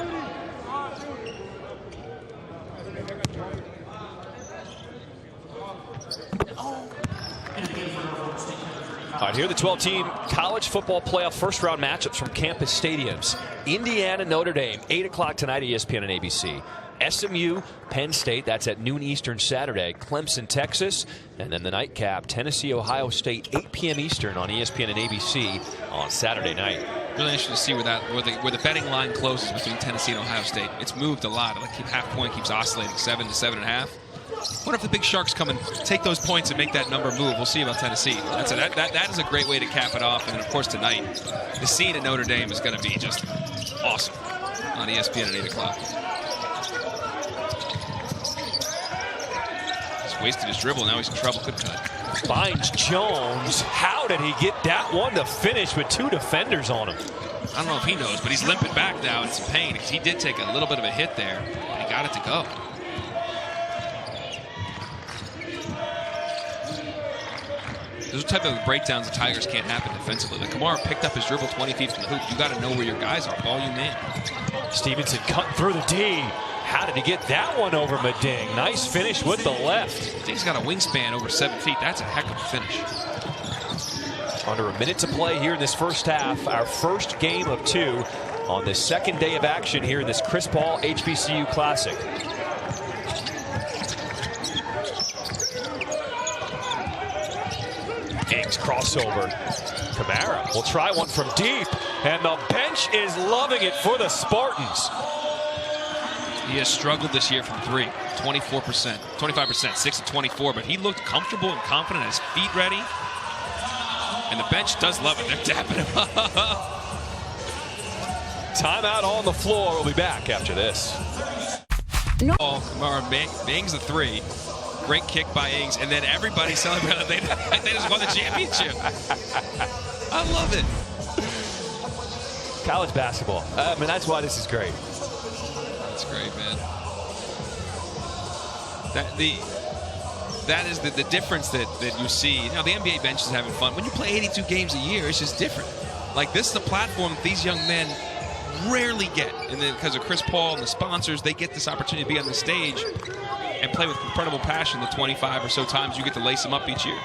All right, here are the 12-team college football playoff first-round matchups from campus stadiums. Indiana, Notre Dame, 8 o'clock tonight, ESPN and ABC. SMU, Penn State, that's at noon Eastern Saturday. Clemson, Texas, and then the nightcap, Tennessee, Ohio State, 8 p.m. Eastern on ESPN and ABC on Saturday night. Really interesting to see where the betting line closes between Tennessee and Ohio State. It's moved a lot. Like half point keeps oscillating, 7 to 7.5. What if the big Sharks come and take those points and make that number move? We'll see about Tennessee. That is a great way to cap it off. And then, of course, tonight, the scene at Notre Dame is going to be just awesome on ESPN at 8 o'clock. He's wasted his dribble. Now he's in trouble. Good cut. Finds Jones. How did he get that one to finish with 2 defenders on him? I don't know if he knows, but he's limping back now in some pain because he did take a little bit of a hit there, and he got it to go. Those are the type of breakdowns the Tigers can't happen defensively. Like Kamara picked up his dribble 20 feet from the hoop. You got to know where your guys are. Ball you man. Stevenson cut through the D. How did he get that one over Meding? Nice finish with the left. Meding's got a wingspan over 7 feet. That's a heck of a finish. Under a minute to play here in this first half. Our first game of 2 on the second day of action here in this Chris Paul HBCU Classic. Ings crossover. Kamara will try one from deep, and the bench is loving it for the Spartans. He has struggled this year from 3, 24%, 25%, 6 of 24, but he looked comfortable and confident, his feet ready. And the bench does love it. They're tapping him up. Timeout on the floor. We'll be back after this. Oh, Kamara bangs the 3. Great kick by Ings, and then everybody celebrated. They just won the championship. I love it. College basketball. I mean, that's why this is great. That's great, man. That is the difference that you see. You know, the NBA bench is having fun. When you play 82 games a year, it's just different. Like, this is the platform that these young men rarely get. And then because of Chris Paul and the sponsors, they get this opportunity to be on the stage and play with incredible passion the 25 or so times you get to lace them up each year.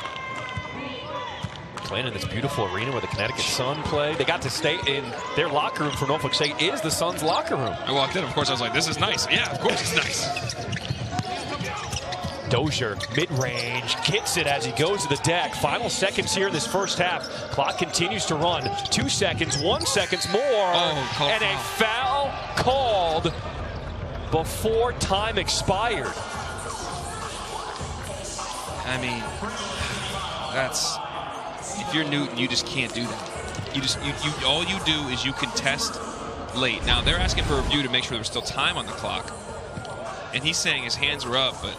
Playing in this beautiful arena where the Connecticut Sun play. They got to stay in their locker room for Norfolk State is the Sun's locker room. I walked in, of course, I was like, this is nice. Yeah, of course it's nice. Dozier, mid-range, kicks it as he goes to the deck. Final seconds here in this first half. Clock continues to run. 2 seconds, 1 second more. And a foul called before time expired. I mean, that's, if you're Newton, you just can't do that. All you do is you contest late. Now, they're asking for a review to make sure there's still time on the clock. And he's saying his hands are up, but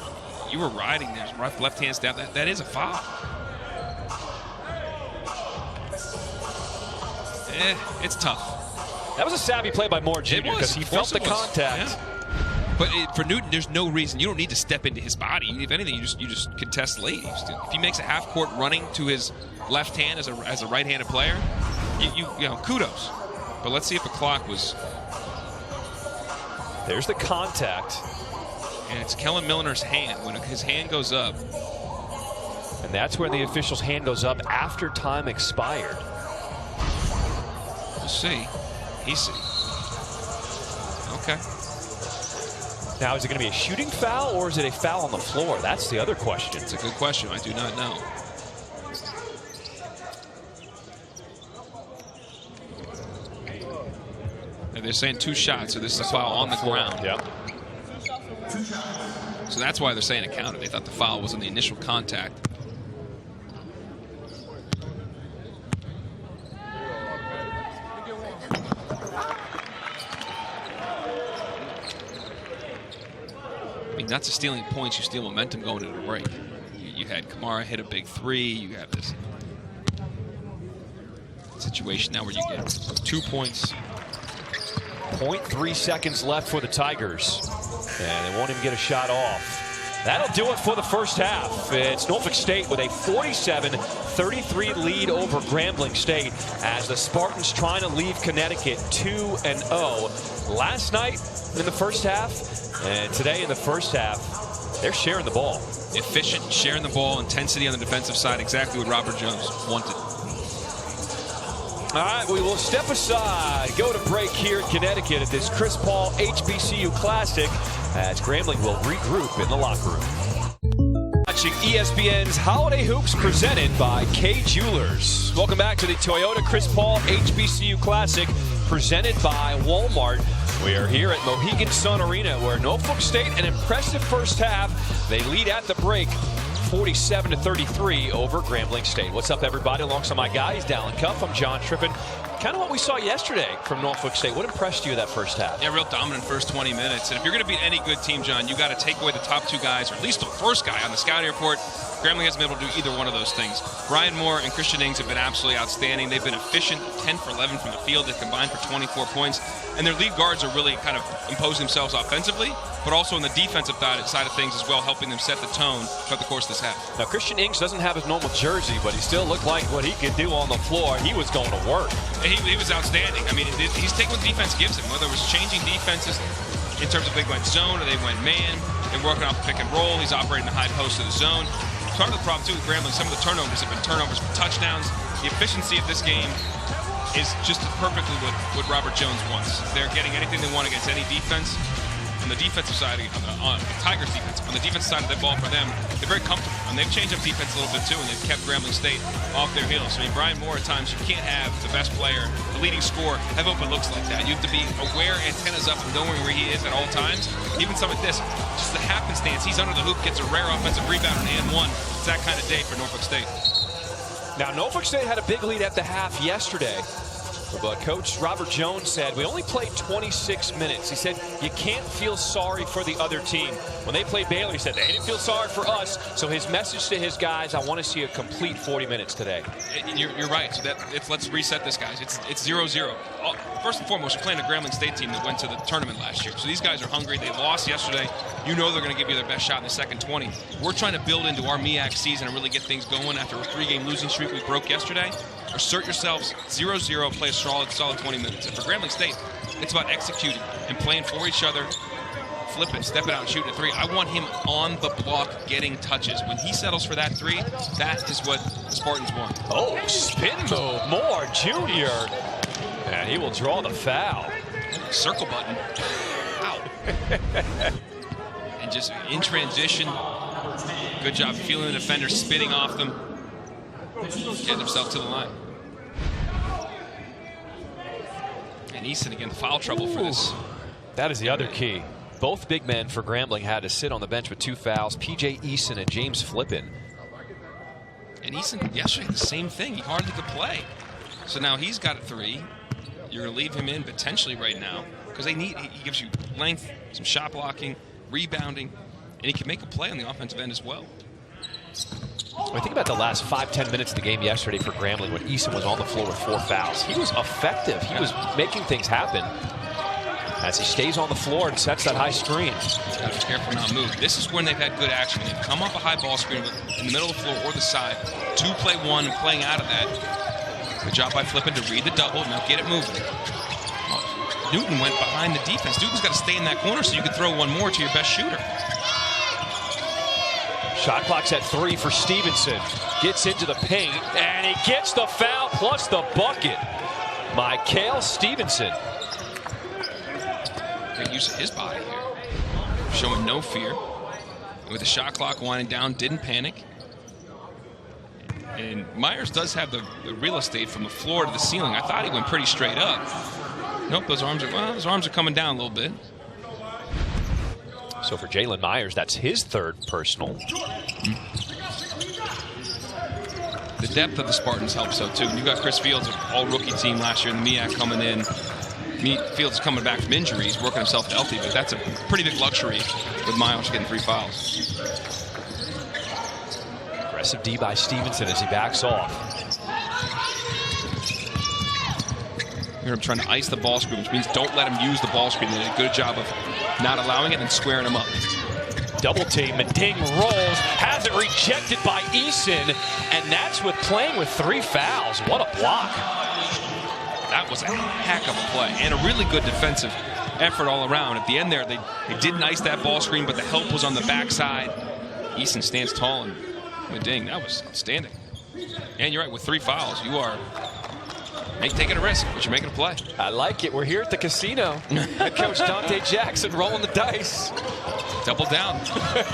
you were riding there, left hands down. That is a foul. It's tough. That was a savvy play by Moore Jr. because he felt the contact. Yeah. But for Newton, there's no reason. You don't need to step into his body. If anything, you just contest late. If he makes a half court running to his left hand as a right-handed player, you know, kudos. But let's see if the clock was. There's the contact. And it's Kellen Milner's hand. When his hand goes up. And that's where the official's hand goes up after time expired. We'll see. Okay. Now, is it going to be a shooting foul or is it a foul on the floor? That's the other question. It's a good question. I do not know. And they're saying 2 shots, so this is a foul on the ground. Yep. So that's why they're saying it counted. They thought the foul was in the initial contact. I mean, not just stealing points, you steal momentum going into the break. You had Kamara hit a big 3. You have this situation now where you get 2 points. 0.3 seconds left for the Tigers. And they won't even get a shot off. That'll do it for the first half. It's Norfolk State with a 47-33 lead over Grambling State as the Spartans trying to leave Connecticut 2-0. Last night in the first half and today in the first half, they're sharing the ball. Efficient, sharing the ball, intensity on the defensive side, exactly what Robert Jones wanted. All right, we will step aside, go to break here in Connecticut at this Chris Paul HBCU Classic as Grambling will regroup in the locker room. Watching ESPN's Holiday Hoops presented by Kay Jewelers. Welcome back to the Toyota Chris Paul HBCU Classic presented by Walmart. We are here at Mohegan Sun Arena where Norfolk State, an impressive first half. They lead at the break 47-33 over Grambling State. What's up, everybody? Alongside my guys, Dallin Cuff, I'm John Trippin. kind of what we saw yesterday from Norfolk State. What impressed you that first half? Yeah, real dominant first 20 minutes. And if you're going to beat any good team, John, you got to take away the top 2 guys, or at least the first guy on the scouting report. Grambling hasn't been able to do either one of those things. Brian Moore and Christian Ings have been absolutely outstanding. They've been efficient, 10 for 11 from the field. They've combined for 24 points. And their lead guards are really kind of imposing themselves offensively, but also on the defensive side of things as well, helping them set the tone throughout the course of this half. Now, Christian Ings doesn't have his normal jersey, but he still looked like what he could do on the floor. He was going to work. He was outstanding. I mean, he's taking what defense gives him, whether it was changing defenses in terms of they went zone or they went man. They're working off the pick and roll. He's operating the high post of the zone. Part of the problem, too, with Grambling, some of the turnovers have been turnovers for touchdowns. The efficiency of this game is just perfectly what Robert Jones wants. They're getting anything they want against any defense. On the defensive side, on the Tigers defense, on the defensive side of the ball for them, they're very comfortable. And they've changed up defense a little bit, too, and they've kept Grambling State off their heels. I mean, Brian Moore, at times, you can't have the best player, the leading scorer, have open looks like that. You have to be aware, antennas up, and knowing where he is at all times. Even some of this, just the happenstance, he's under the hoop, gets a rare offensive rebound on and one. It's that kind of day for Norfolk State. Now, Norfolk State had a big lead at the half yesterday. But Coach Robert Jones said, we only played 26 minutes. He said, you can't feel sorry for the other team. When they played Baylor, he said, they didn't feel sorry for us. So his message to his guys, I want to see a complete 40 minutes today. You're right. So let's reset this, guys. It's 0-0. First and foremost, you're playing a Grambling State team that went to the tournament last year. So these guys are hungry. They lost yesterday. You know they're going to give you their best shot in the second 20. We're trying to build into our MEAC season and really get things going after a 3-game losing streak we broke yesterday. Assert yourselves, 0-0, play a solid 20 minutes. And for Grambling State, it's about executing and playing for each other, flipping, stepping out and shooting a 3. I want him on the block getting touches. When he settles for that 3, that is what the Spartans want. Oh, spin move, Moore Jr. And he will draw the foul. Circle button. Wow. And just in transition, good job feeling the defender, spinning off them, getting himself to the line. And Easton again, foul trouble for this. That is the other key. Both big men for Grambling had to sit on the bench with 2 fouls. P.J. Easton and James Flippin. And Easton yesterday the same thing. He hardly could play. So now he's got a 3. You're going to leave him in potentially right now because he gives you length, some shot blocking, rebounding, and he can make a play on the offensive end as well. I think about the last 5-10 minutes of the game yesterday for Grambling when Easton was on the floor with 4 fouls. He was effective. He was making things happen as he stays on the floor and sets that high screen. Got to be careful not to move. This is when they've had good action. They've come off a high ball screen in the middle of the floor or the side. 2-play-1 and playing out of that. Good job by Flippin to read the double. Now get it moving. Newton went behind the defense. Newton's got to stay in that corner so you can throw one more to your best shooter. Shot clock's at 3 for Stevenson. Gets into the paint, and he gets the foul plus the bucket. Mikael Stevenson. Great use of his body here. Showing no fear. With the shot clock winding down, didn't panic. And Myers does have the real estate from the floor to the ceiling. I thought he went pretty straight up. Nope, those arms are coming down a little bit. So for Jalen Myers, that's his 3rd personal. The depth of the Spartans helps though too. You got Chris Fields, an all-rookie team last year in the MEAC coming in. Fields coming back from injuries, working himself healthy, but that's a pretty big luxury with Myers getting 3 fouls. Aggressive D by Stevenson as he backs off. Here I'm trying to ice the ball screen, which means don't let him use the ball screen. They did a good job of not allowing it and squaring him up. Double team, Mading rolls, has it rejected by Eason, and that's with playing with 3 fouls. What a block. That was a heck of a play and a really good defensive effort all around. At the end there, they didn't ice that ball screen, but the help was on the backside. Eason stands tall, and Mading, that was outstanding. And you're right, with 3 fouls, you are taking a risk, but you're making a play. I like it. We're here at the casino. Head coach Dante Jackson rolling the dice. Double down.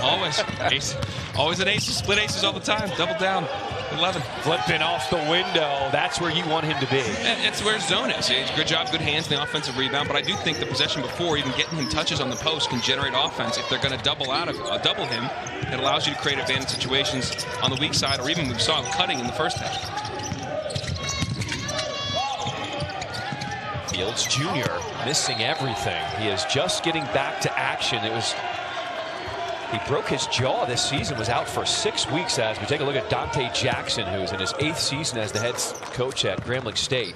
Always. Ace. Always an ace. Split aces all the time. Double down. 11. Flipping off the window. That's where you want him to be. It's where his zone is. Good job, good hands in the offensive rebound, but I do think the possession before, even getting him touches on the post, can generate offense. If they're going to double him, it allows you to create advantage situations on the weak side, or even we saw him cutting in the first half. Fields Jr. missing everything. He is just getting back to action. He broke his jaw this season, was out for 6 weeks. As we take a look at Dante Jackson, who's in his 8th season as the head coach at Grambling State.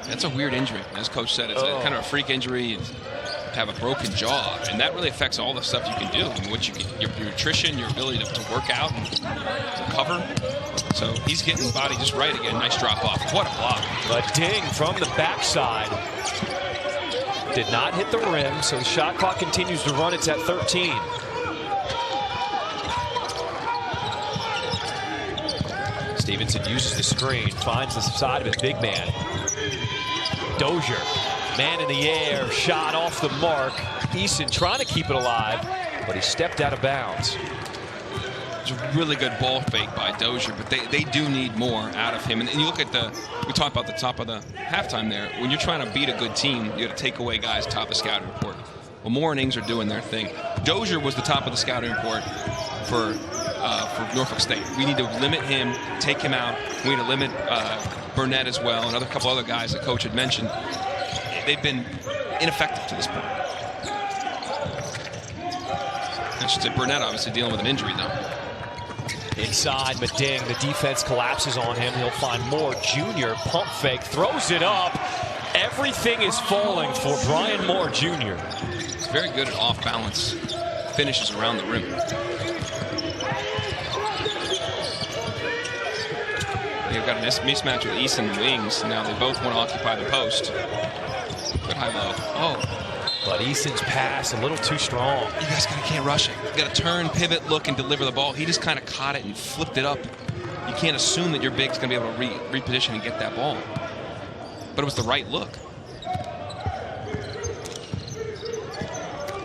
That's a weird injury. As Coach said, it's kind of a freak injury. Have a broken jaw, and that really affects all the stuff you can do. I mean, what you can, your nutrition, your ability to work out and recover. So he's getting the body just right again. Nice drop off. What a block. A ding from the backside. Did not hit the rim, so the shot clock continues to run. It's at 13. Stevenson uses the screen, finds the side of his big man. Dozier. Man in the air, shot off the mark. Eason trying to keep it alive, but he stepped out of bounds. It's a really good ball fake by Dozier, but they do need more out of him. And you look at we talked about the top of the halftime there. When you're trying to beat a good team, you got to take away guys top of the scouting report. Well, Moore and Ings are doing their thing. Dozier was the top of the scouting report for Norfolk State. We need to limit him, take him out. We need to limit Burnett as well, and a couple other guys that Coach had mentioned. They've been ineffective to this point. I should say Burnett obviously dealing with an injury though. Inside, Mading, the defense collapses on him. He'll find Moore Jr. Pump fake, throws it up. Everything is falling for Brian Moore Jr. He's very good at off-balance finishes around the rim. They've got a mismatch with Eason and Wings. Now they both want to occupy the post. Good high-low. Oh. But Eason's pass a little too strong. You guys can't rush it. You got to turn, pivot, look, and deliver the ball. He just kind of caught it and flipped it up. You can't assume that your big's going to be able to reposition and get that ball. But it was the right look.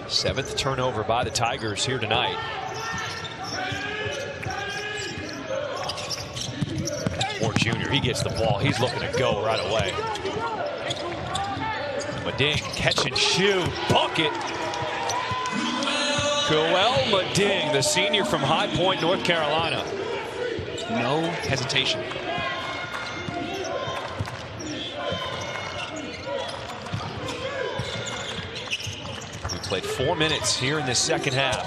7th turnover by the Tigers here tonight. Moore Jr., he gets the ball. He's looking to go right away. Mading, catch and shoot, bucket. Joel Mading, the senior from High Point, North Carolina. No hesitation. We played 4 minutes here in the second half.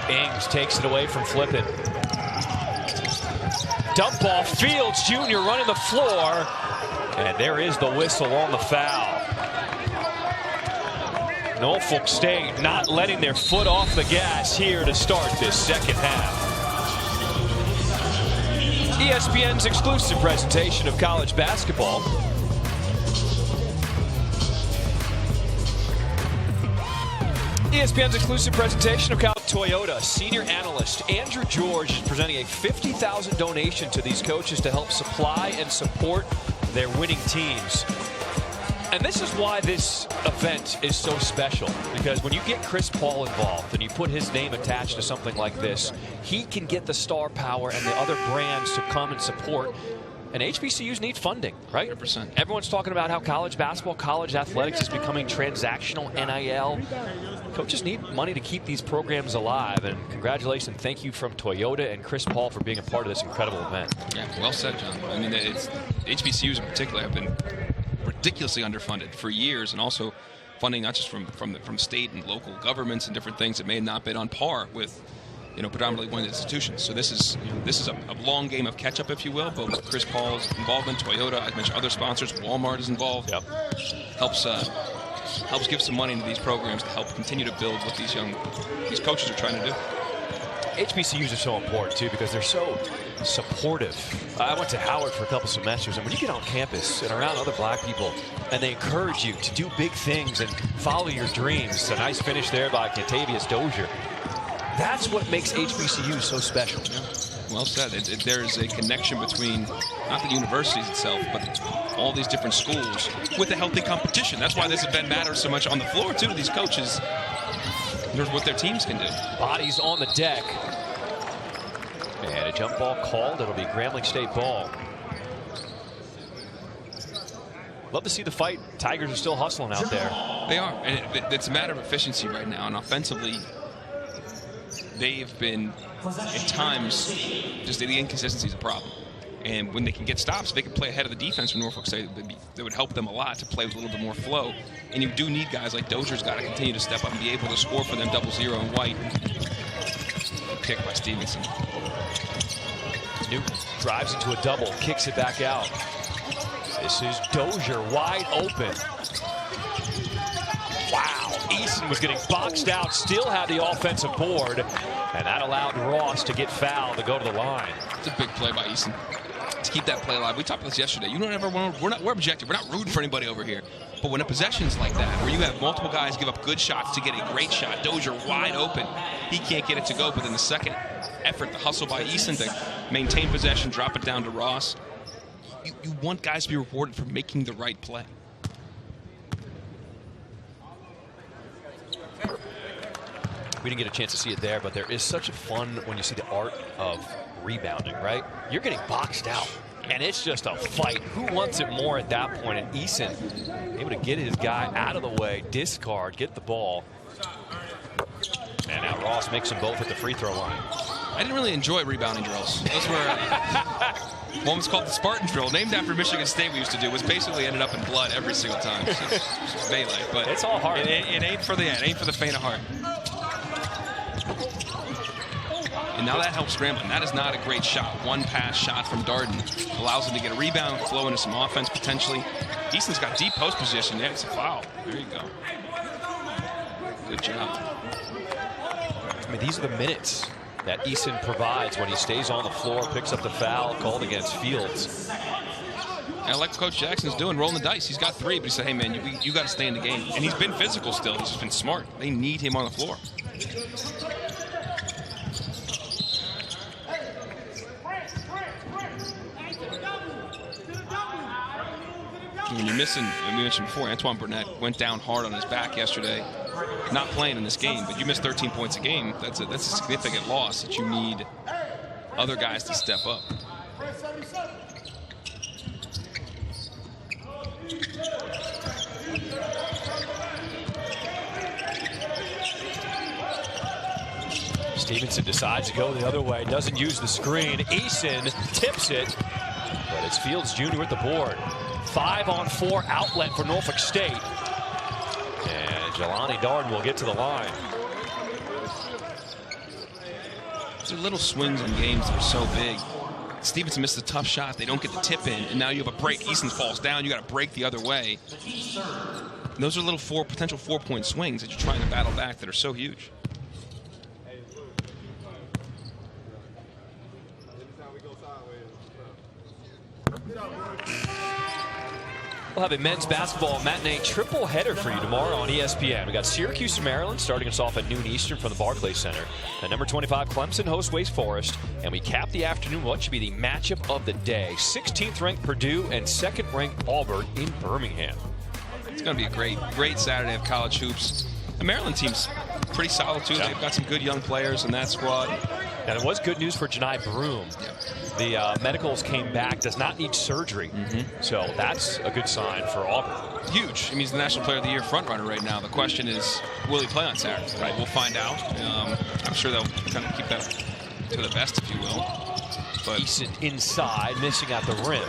And Ings takes it away from Flippin. Dump off, Fields Jr. running the floor. And there is the whistle on the foul. Norfolk State not letting their foot off the gas here to start this second half. ESPN's exclusive presentation of college basketball. ESPN's exclusive presentation of college. Toyota senior analyst Andrew George is presenting a $50,000 donation to these coaches to help supply and support their winning teams. And this is why this event is so special, because when you get Chris Paul involved and you put his name attached to something like this, he can get the star power and the other brands to come and support. And HBCUs need funding, right? 100%. Everyone's talking about how college basketball, college athletics is becoming transactional, NIL. Coaches need money to keep these programs alive. And congratulations, thank you from Toyota and Chris Paul for being a part of this incredible event. Yeah, well said, John. I mean, HBCUs in particular have been ridiculously underfunded for years, and also funding not just from state and local governments and different things that may have not been on par with predominantly one institutions. So this is a long game of catch-up, if you will, but with Chris Paul's involvement, Toyota, I mentioned other sponsors, Walmart is involved. Yep. Helps give some money into these programs to help continue to build what these coaches are trying to do. HBCUs are so important, too, because they're so supportive. I went to Howard for a couple semesters, and when you get on campus and around other black people, and they encourage you to do big things and follow your dreams, a nice finish there by Kentavious Dozier. That's what makes HBCUs so special. Yeah. Well said. There's a connection between not the universities itself, but all these different schools with a healthy competition. That's why this event matters so much on the floor, too, to these coaches. There's what their teams can do. Bodies on the deck. And a jump ball called. It'll be Grambling State ball. Love to see the fight. Tigers are still hustling out there. They are. And it's a matter of efficiency right now. And offensively, they've been, at times, just the inconsistency is a problem. And when they can get stops, they can play ahead of the defense from Norfolk State. That would help them a lot to play with a little bit more flow. And you do need guys like Dozier's got to continue to step up and be able to score for them 0-0 and White. Kick by Stevenson. Newton drives into a double, kicks it back out. This is Dozier wide open. Wow, Eason was getting boxed out, still had the offensive board, and that allowed Ross to get fouled to go to the line. It's a big play by Eason to keep that play alive. We talked about this yesterday. You don't ever want to, we're objective. We're not rooting for anybody over here. But when a possession's like that, where you have multiple guys give up good shots to get a great shot, Dozier wide open, he can't get it to go. But in the second effort, the hustle by Eason to maintain possession, drop it down to Ross. You want guys to be rewarded for making the right play. We didn't get a chance to see it there, but there is such a fun when you see the art of rebounding, right? You're getting boxed out, and it's just a fight. Who wants it more at that point? And Eason able to get his guy out of the way, discard, get the ball. And now Ross makes them both at the free throw line. I didn't really enjoy rebounding drills. Those were one was called the Spartan drill, named after Michigan State. We used to do was basically ended up in blood every single time. It's just melee, but it's all hard. It ain't for the faint of heart. And now that helps Grambling. That is not a great shot. One pass shot from Darden allows him to get a rebound, flow into some offense potentially. Easton's got deep post position. Yeah, it's a foul. There you go. Good job. I mean, these are the minutes that Eason provides when he stays on the floor, picks up the foul called against Fields. And like Coach Jackson's doing, rolling the dice. He's got 3, but he said, hey, man, you got to stay in the game. And he's been physical still. He's just been smart. They need him on the floor. When you're missing, and we mentioned before, Antoine Burnett went down hard on his back yesterday. Not playing in this game, but you miss 13 points a game. That's a significant loss that you need other guys to step up. Stevenson decides to go the other way, doesn't use the screen. Eason tips it, but it's Fields Jr. at the board. 5-on-4 outlet for Norfolk State. And Jelani Darden will get to the line. These are little swings in games that are so big. Stevenson missed a tough shot. They don't get the tip in, and now you have a break. Eason falls down. You got to break the other way. And those are little potential 4-point swings that you're trying to battle back that are so huge. We'll have a men's basketball matinee triple header for you tomorrow on ESPN. We got Syracuse and Maryland starting us off at noon Eastern from the Barclays Center. At number 25, Clemson hosts Wake Forest. And we cap the afternoon what should be the matchup of the day. 16th ranked Purdue and 2nd ranked Auburn in Birmingham. It's going to be a great Saturday of college hoops. The Maryland team's pretty solid too. Yeah. They've got some good young players in that squad. And it was good news for Janai Broom. Yeah. The medicals came back, does not need surgery. So that's a good sign for Auburn. Huge. I mean, he's the National Player of the Year frontrunner right now. The question is, will he play on Saturday? Right. We'll find out. I'm sure they'll kind of keep that to the best, if you will. But Eason inside, missing at the rim.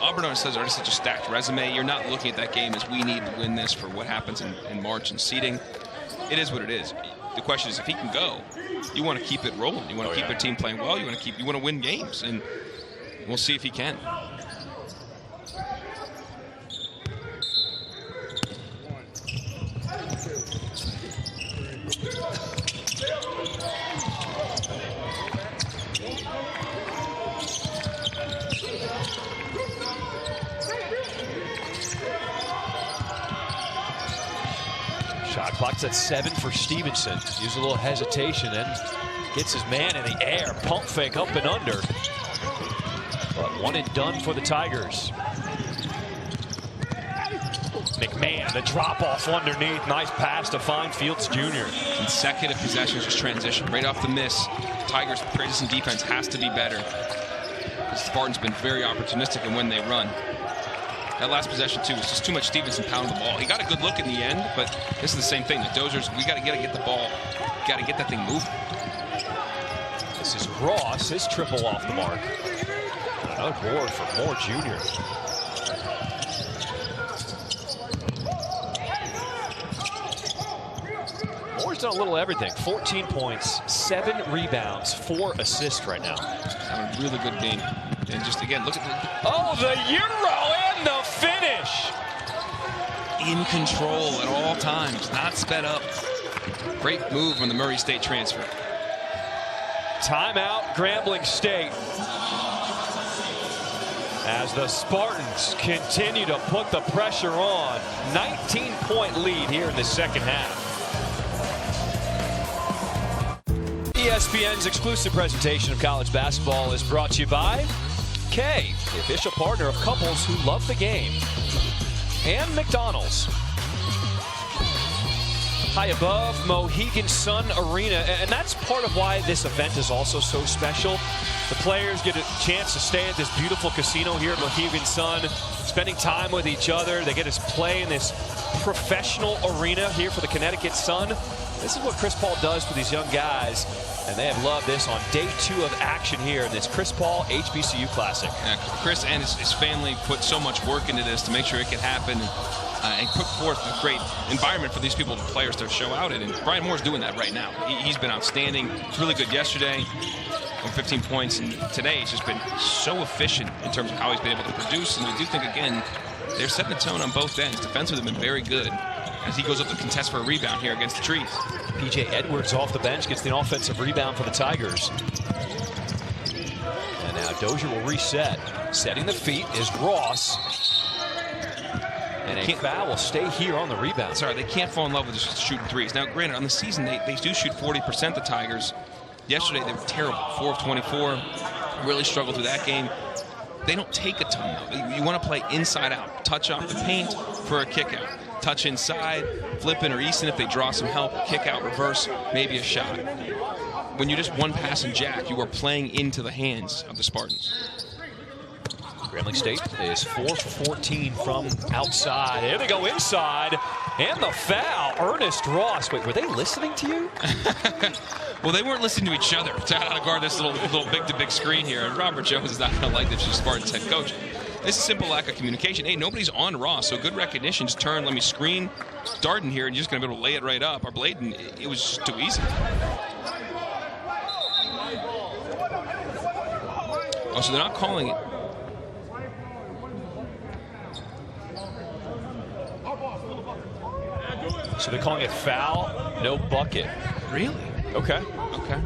Auburn says already such a stacked resume. You're not looking at that game as we need to win this for what happens in March and seeding. It is what it is. The question is, if he can go, you want to keep it rolling. You want to keep your team playing well. You want to win games, and we'll see if he can. Shot clock's at 7 for Stevenson. Use a little hesitation and gets his man in the air. Pump fake up and under. But one and done for the Tigers. McMahon, the drop off underneath. Nice pass to find Fields Jr. Consecutive possessions, just transition right off the miss. Tigers' practice and defense has to be better. The Spartans been very opportunistic in when they run. That last possession, too, was just too much Stevenson pounding the ball. He got a good look in the end, but this is the same thing. The Dozers, we got to get the ball. Got to get that thing moving. This is Ross, his triple off the mark. Another board for Moore Jr. Moore's done a little everything. 14 points, 7 rebounds, 4 assists right now. Having a really good game. And just again, look at the Euro and the finish. In control at all times, not sped up. Great move on the Murray State transfer. Timeout, Grambling State. As the Spartans continue to put the pressure on. 19-point lead here in the second half. ESPN's exclusive presentation of college basketball is brought to you by K, the official partner of couples who love the game, and McDonald's. High above Mohegan Sun Arena, and that's part of why this event is also so special. The players get a chance to stay at this beautiful casino here at Mohegan Sun, spending time with each other. They get to play in this professional arena here for the Connecticut Sun. This is what Chris Paul does for these young guys, and they have loved this on day 2 of action here in this Chris Paul HBCU Classic. Yeah, Chris and his family put so much work into this to make sure it could happen. And put forth a great environment for these people, the players, to show out in. And Brian Moore's doing that right now. He's been outstanding. Really good yesterday, 15 points. And today he's just been so efficient in terms of how he's been able to produce. And I do think, again, they're setting the tone on both ends. Defensively, they've been very good as he goes up to contest for a rebound here against the Trees. PJ Edwards off the bench gets the offensive rebound for the Tigers. And now Dozier will reset. Setting the feet is Ross. And a foul will stay here on the rebound. Sorry, they can't fall in love with just shooting threes. Now, granted, on the season, they do shoot 40%, the Tigers. Yesterday, they were terrible. 4 of 24. Really struggled through that game. They don't take a ton, though. You want to play inside out. Touch off the paint for a kick out. Touch inside, Flippin or Easton if they draw some help. Kick out, reverse, maybe a shot. When you're just one pass and jack, you are playing into the hands of the Spartans. Grambling State is 4 for 14 from outside. Here they go inside. And the foul. Ernest Ross. Wait, were they listening to you? Well, they weren't listening to each other. To how to guard this little big-to-big screen here. And Robert Jones is not going to like this. She's Spartans head coach. This is simple lack of communication. Hey, nobody's on Ross, so good recognition. Just turn, let me screen Darden here, and you're just going to be able to lay it right up. Or Bladen, it was just too easy. Oh, so they're not calling it. So they're calling it foul, no bucket. Really? Okay. Okay.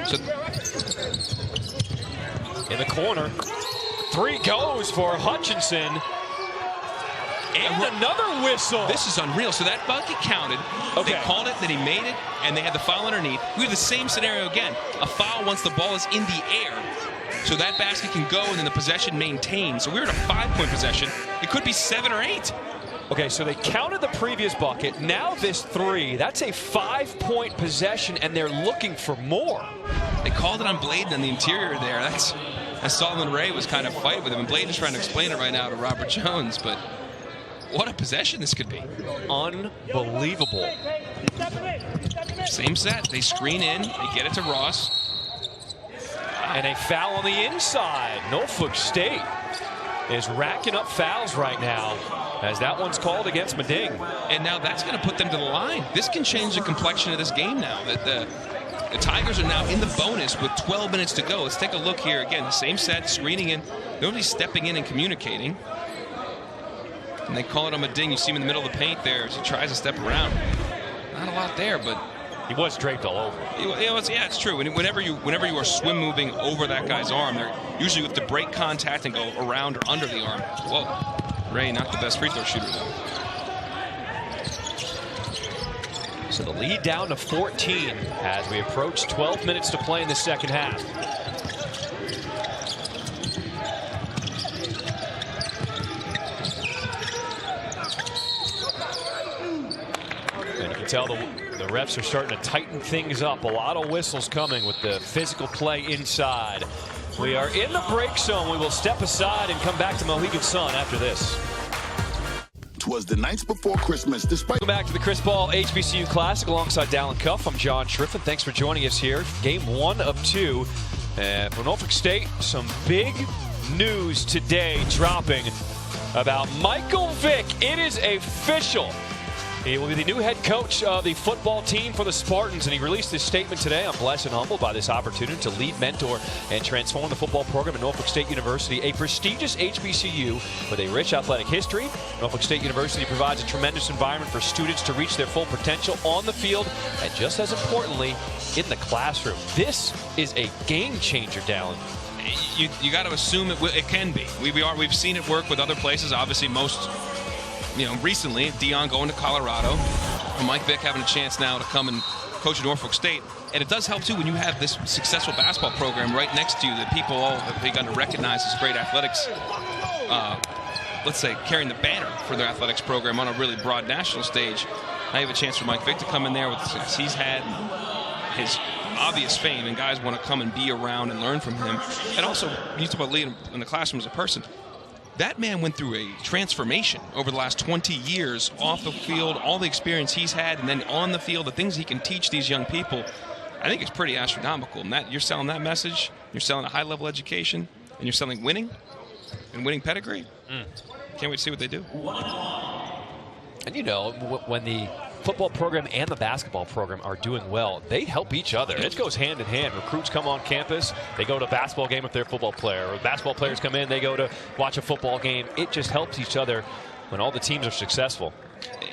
So in the corner, 3 goes for Hutchinson. And another whistle. This is unreal. So that bucket counted. Okay. They called it, then he made it, and they had the foul underneath. We have the same scenario again. A foul once the ball is in the air. So that basket can go, and then the possession maintained. So we're at a 5-point possession. It could be 7 or 8. Okay, so they counted the previous bucket. Now this 3. That's a 5-point possession, and they're looking for more. They called it on Bladen in the interior there. That's as Solomon Ray was kind of fighting with him. And Bladen's trying to explain it right now to Robert Jones. But what a possession this could be. Unbelievable. Same set. They screen in. They get it to Ross. And a foul on the inside. Norfolk State is racking up fouls right now, as that one's called against Meding. And now that's going to put them to the line. This can change the complexion of this game now. That the Tigers are now in the bonus with 12 minutes to go. Let's take a look here. Again, the same set, screening in. Nobody's stepping in and communicating. And they call it on Meding. You see him in the middle of the paint there as he tries to step around. Not a lot there, but he was draped all over. Yeah, it's true. Whenever you are swim moving over that guy's arm, they're usually have to break contact and go around or under the arm. Whoa, Ray, not the best free throw shooter though. So the lead down to 14 as we approach 12 minutes to play in the second half. And you can tell the refs are starting to tighten things up. A lot of whistles coming with the physical play inside. We are in the break zone. We will step aside and come back to Mohegan Sun after this. 'Twas the nights before Christmas, despite... Welcome back to the Chris Ball HBCU Classic alongside Dallin Cuff. I'm John Schriffen. Thanks for joining us here. Game 1 of 2 for Norfolk State. Some big news today dropping about Michael Vick. It is official. He will be the new head coach of the football team for the Spartans, and he released this statement today. I'm blessed and humbled by this opportunity to lead, mentor, and transform the football program at Norfolk State University, a prestigious HBCU with a rich athletic history. Norfolk State University provides a tremendous environment for students to reach their full potential on the field, and just as importantly, in the classroom. This is a game changer, Dallin. You got to assume it can be. We've seen it work with other places. Obviously, most. Recently, Deion going to Colorado, and Mike Vick having a chance now to come and coach at Norfolk State. And it does help, too, when you have this successful basketball program right next to you that people all have begun to recognize as great athletics, let's say, carrying the banner for their athletics program on a really broad national stage. Now you have a chance for Mike Vick to come in there with the success he's had, his obvious fame, and guys want to come and be around and learn from him. And also, you talk about leading in the classroom as a person. That man went through a transformation over the last 20 years off the field, all the experience he's had, and then on the field, the things he can teach these young people. I think it's pretty astronomical. And that you're selling that message, you're selling a high-level education, and you're selling winning and winning pedigree. Can't wait to see what they do. And when the football program and the basketball program are doing well, they help each other. It goes hand in hand. Recruits come on campus, they go to a basketball game with their football player, or basketball players come in, they go to watch a football game. It just helps each other when all the teams are successful.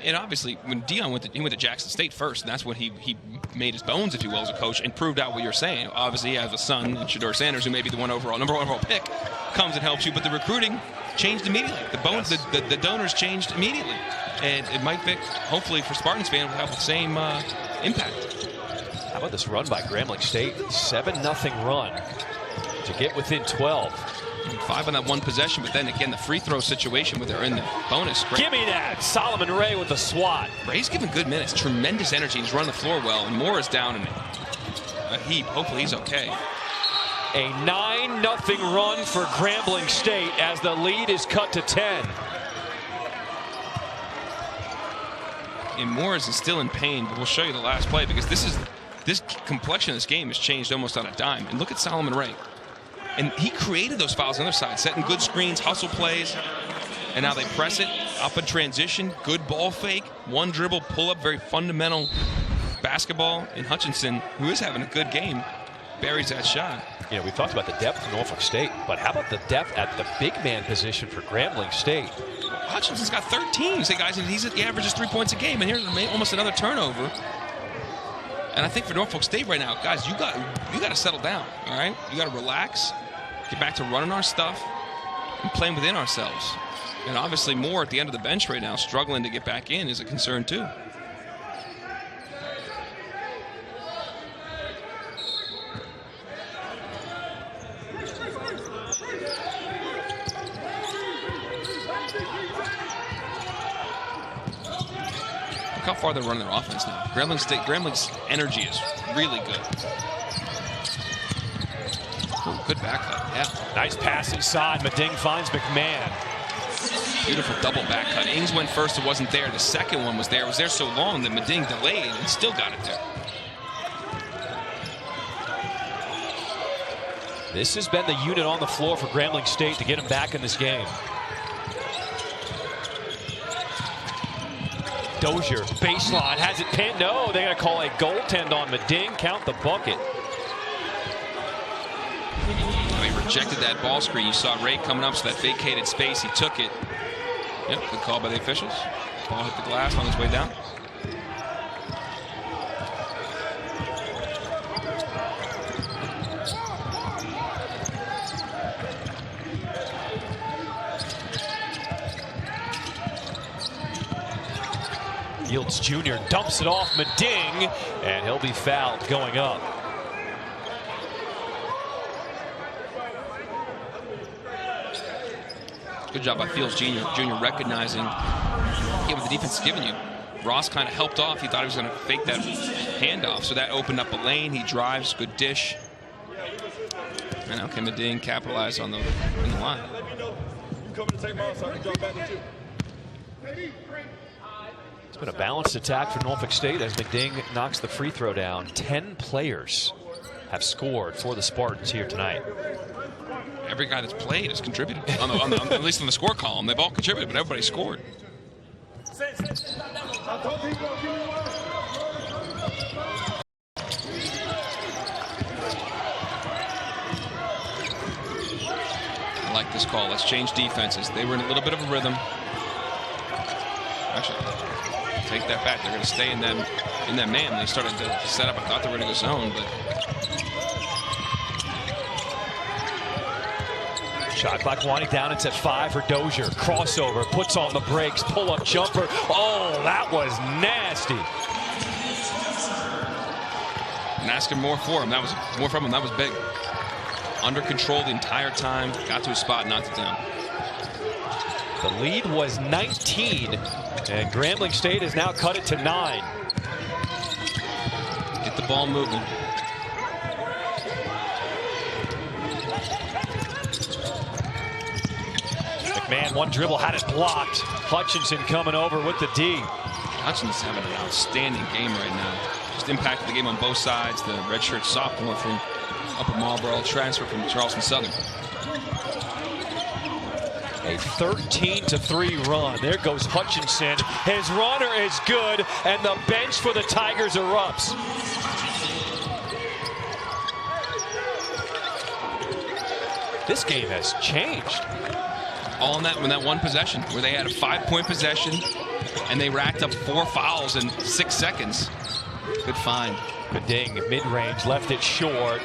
And obviously, when Deion went to Jackson State first, and that's when he made his bones, if you will, as a coach, and proved out what you're saying. Obviously, he has a son, Shedeur Sanders, who may be the number one overall pick, comes and helps you, but the recruiting changed immediately. The donors changed immediately. And Mike Vick, hopefully for Spartans fans, will have the same impact. How about this run by Grambling State? 7-0 run to get within 12. 5 on that one possession, but then again, the free throw situation where they're in the bonus. Give me that. Solomon Ray with the swat. Ray's given good minutes, tremendous energy. He's running the floor well, and Moore is down in a heap. Hopefully he's okay. A 9-0 run for Grambling State as the lead is cut to 10. And Morris is still in pain, but we'll show you the last play because this complexion of this game has changed almost on a dime. And look at Solomon Ray. And he created those fouls on the other side, setting good screens, hustle plays, and now they press it, up in transition, good ball fake, one dribble, pull up, very fundamental basketball. And Hutchinson, who is having a good game, buries that shot. We've talked about the depth of Norfolk State, but how about the depth at the big man position for Grambling State? Hutchinson's got 13. You say, guys, he averages 3 points a game, and here's almost another turnover. And I think for Norfolk State right now, guys, you got to settle down, all right? You got to relax, get back to running our stuff, and playing within ourselves. And obviously Moore at the end of the bench right now, struggling to get back in, is a concern too. How far they're running their offense now. Grambling's energy is really good. Ooh, good back cut. Yeah. Nice pass inside. Meding finds McMahon. Beautiful double back cut. Ings went first. It wasn't there. The second one was there. It was there so long that Meding delayed and still got it there. This has been the unit on the floor for Grambling State to get him back in this game. Dozier, baseline, has it pinned. No, they're going to call a goaltend on Meding. Count the bucket. He rejected that ball screen. You saw Ray coming up, so that vacated space, he took it. Yep, good call by the officials. Ball hit the glass on its way down. Fields Jr. dumps it off Meding, and he'll be fouled going up. Good job by Fields Jr. recognizing what the defense is giving you. Ross kind of helped off. He thought he was going to fake that handoff, so that opened up a lane. He drives, good dish. And okay, Meding capitalized on the line. It's been a balanced attack for Norfolk State as McDing knocks the free throw down. 10 players have scored for the Spartans here tonight. Every guy that's played has contributed, at least on the score column. They've all contributed, but everybody scored. I like this call. Let's change defenses. They were in a little bit of a rhythm. Actually, take that back. They're going to stay in that man. They started to set up. I thought they were going to go zone, but shot clock winding down. It's at 5 for Dozier. Crossover, puts on the brakes, pull-up jumper. Oh, that was nasty. And asking more for him. That was more from him. That was big. Under control the entire time. Got to his spot, knocked it down. The lead was 19, and Grambling State has now cut it to 9. Get the ball moving. McMahon, one dribble, had it blocked. Hutchinson coming over with the D. Hutchinson's having an outstanding game right now. Just impacted the game on both sides. The redshirt sophomore from Upper Marlboro, transfer from Charleston Southern. A 13-3 run. There goes Hutchinson. His runner is good, and the bench for the Tigers erupts. This game has changed. All in that one possession where they had a 5-point possession and they racked up 4 fouls in 6 seconds. Good find. Meding mid-range, left it short.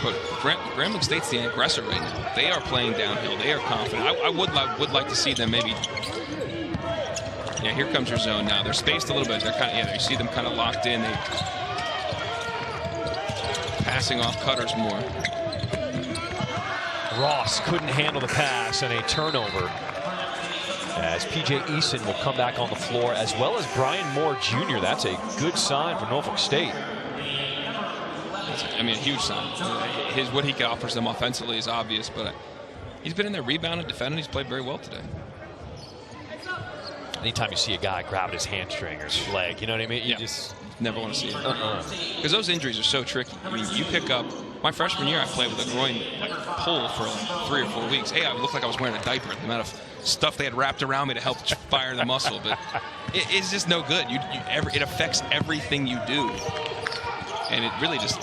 But Grambling State's the aggressor right now. They are playing downhill. They are confident. I would like to see them maybe. Yeah, here comes your zone now. They're spaced a little bit. They're kind of, you see them kind of locked in. They passing off cutters more. Ross couldn't handle the pass, and a turnover as P.J. Eason will come back on the floor, as well as Brian Moore Jr. That's a good sign for Norfolk State. I mean, a huge sign. What he offers them offensively is obvious, but he's been in there rebounding, defending. He's played very well today. Anytime you see a guy grabbing his hamstring or his leg, you know what I mean? You just never want to see it. Because those injuries are so tricky. I mean, you pick up. My freshman year, I played with a groin pull for 3 or 4 weeks. Hey, I looked like I was wearing a diaper. The amount of stuff they had wrapped around me to help fire the muscle, but it's just no good. It affects everything you do, and it really just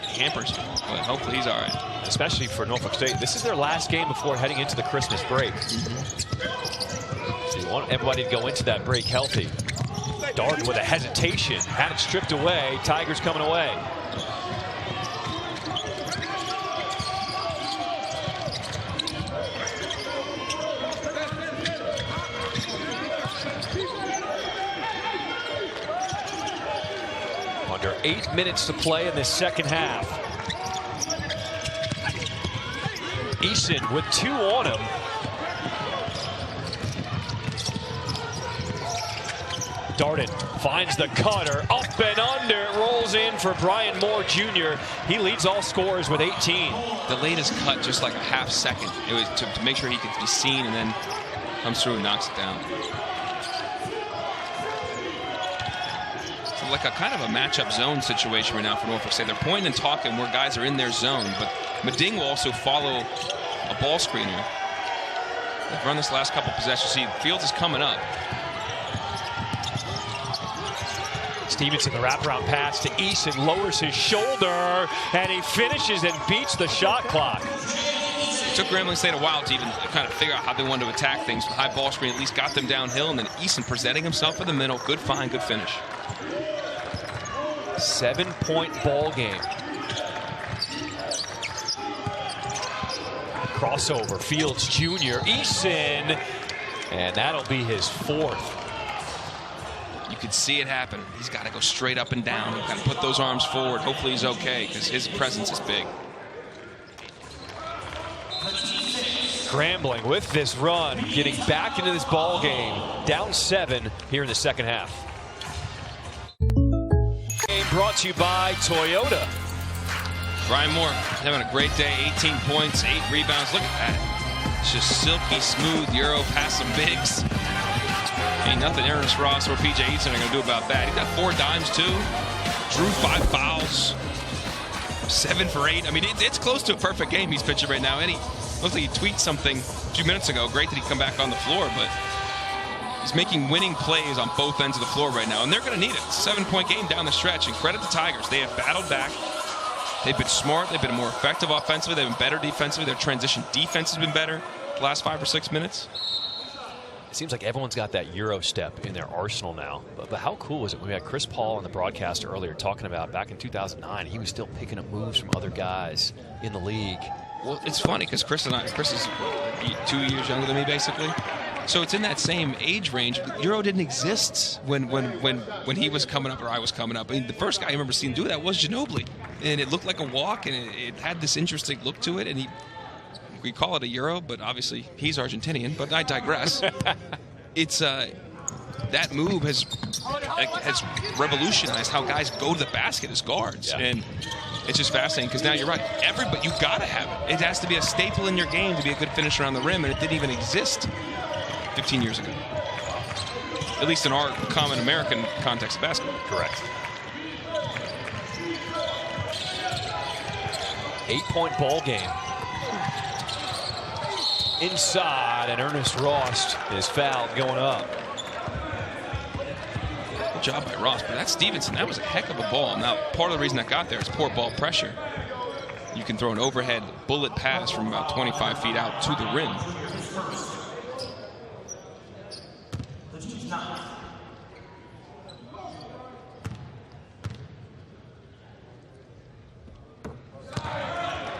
hampers you. But hopefully he's all right. Especially for Norfolk State. This is their last game before heading into the Christmas break. So you want everybody to go into that break healthy. Darden with a hesitation, had it stripped away. Tigers coming away. Under 8 minutes to play in the second half. Eason with 2 on him. Darden finds the cutter, up and under, it rolls in for Brian Moore Jr. He leads all scorers with 18. The latest cut, just like a half second. It was to make sure he could be seen, and then comes through and knocks it down. Like a kind of a matchup zone situation right now for Norfolk State. They're pointing and talking where guys are in their zone, but Meding will also follow a ball screener. They've run this last couple possessions. See, Fields is coming up. Stevenson, the wraparound pass to Eason, lowers his shoulder, and he finishes and beats the shot clock. It took Grambling State a while to even kind of figure out how they wanted to attack things. The high ball screen at least got them downhill, and then Eason presenting himself in the middle. Good find, good finish. 7-point ball game. Crossover, Fields Jr., Eason, and that'll be his 4th. You could see it happen. He's got to go straight up and down. He's got to put those arms forward. Hopefully he's okay, because his presence is big. Grambling with this run, getting back into this ball game. Down 7 here in the second half. brought to you by Toyota. Brian Moore having a great day. 18 points, 8 rebounds. Look at that. It's just silky smooth Euro past some bigs. Ain't nothing Ernest Ross or PJ Easton are going to do about that. He's got 4 dimes too. Drew 5 fouls. 7 for 8. I mean, it's close to a perfect game he's pitching right now. And he looks like he tweeted something a few minutes ago. Great that he come back on the floor, but he's making winning plays on both ends of the floor right now, and they're going to need it. It's a 7-point game down the stretch, and credit the Tigers. They have battled back. They've been smart. They've been more effective offensively. They've been better defensively. Their transition defense has been better the last 5 or 6 minutes. It seems like everyone's got that Euro step in their arsenal now. But how cool was it when we had Chris Paul on the broadcast earlier talking about back in 2009, he was still picking up moves from other guys in the league. Well, it's funny because Chris is 2 years younger than me, basically. So it's in that same age range. Euro didn't exist when he was coming up or I was coming up. I mean, the first guy I remember seeing do that was Ginobili. And it looked like a walk, and it had this interesting look to it. And we call it a Euro, but obviously he's Argentinian. But I digress. It's that move has revolutionized how guys go to the basket as guards. Yeah. And it's just fascinating because now you're right. Everybody, you got to have it. It has to be a staple in your game to be a good finisher on the rim, and it didn't even exist 15 years ago. At least in our common American context of basketball. Correct. 8-point ball game. Inside, and Ernest Ross is fouled going up. Good job by Ross, but that's Stevenson. That was a heck of a ball. Now, part of the reason that got there is poor ball pressure. You can throw an overhead bullet pass from about 25 feet out to the rim.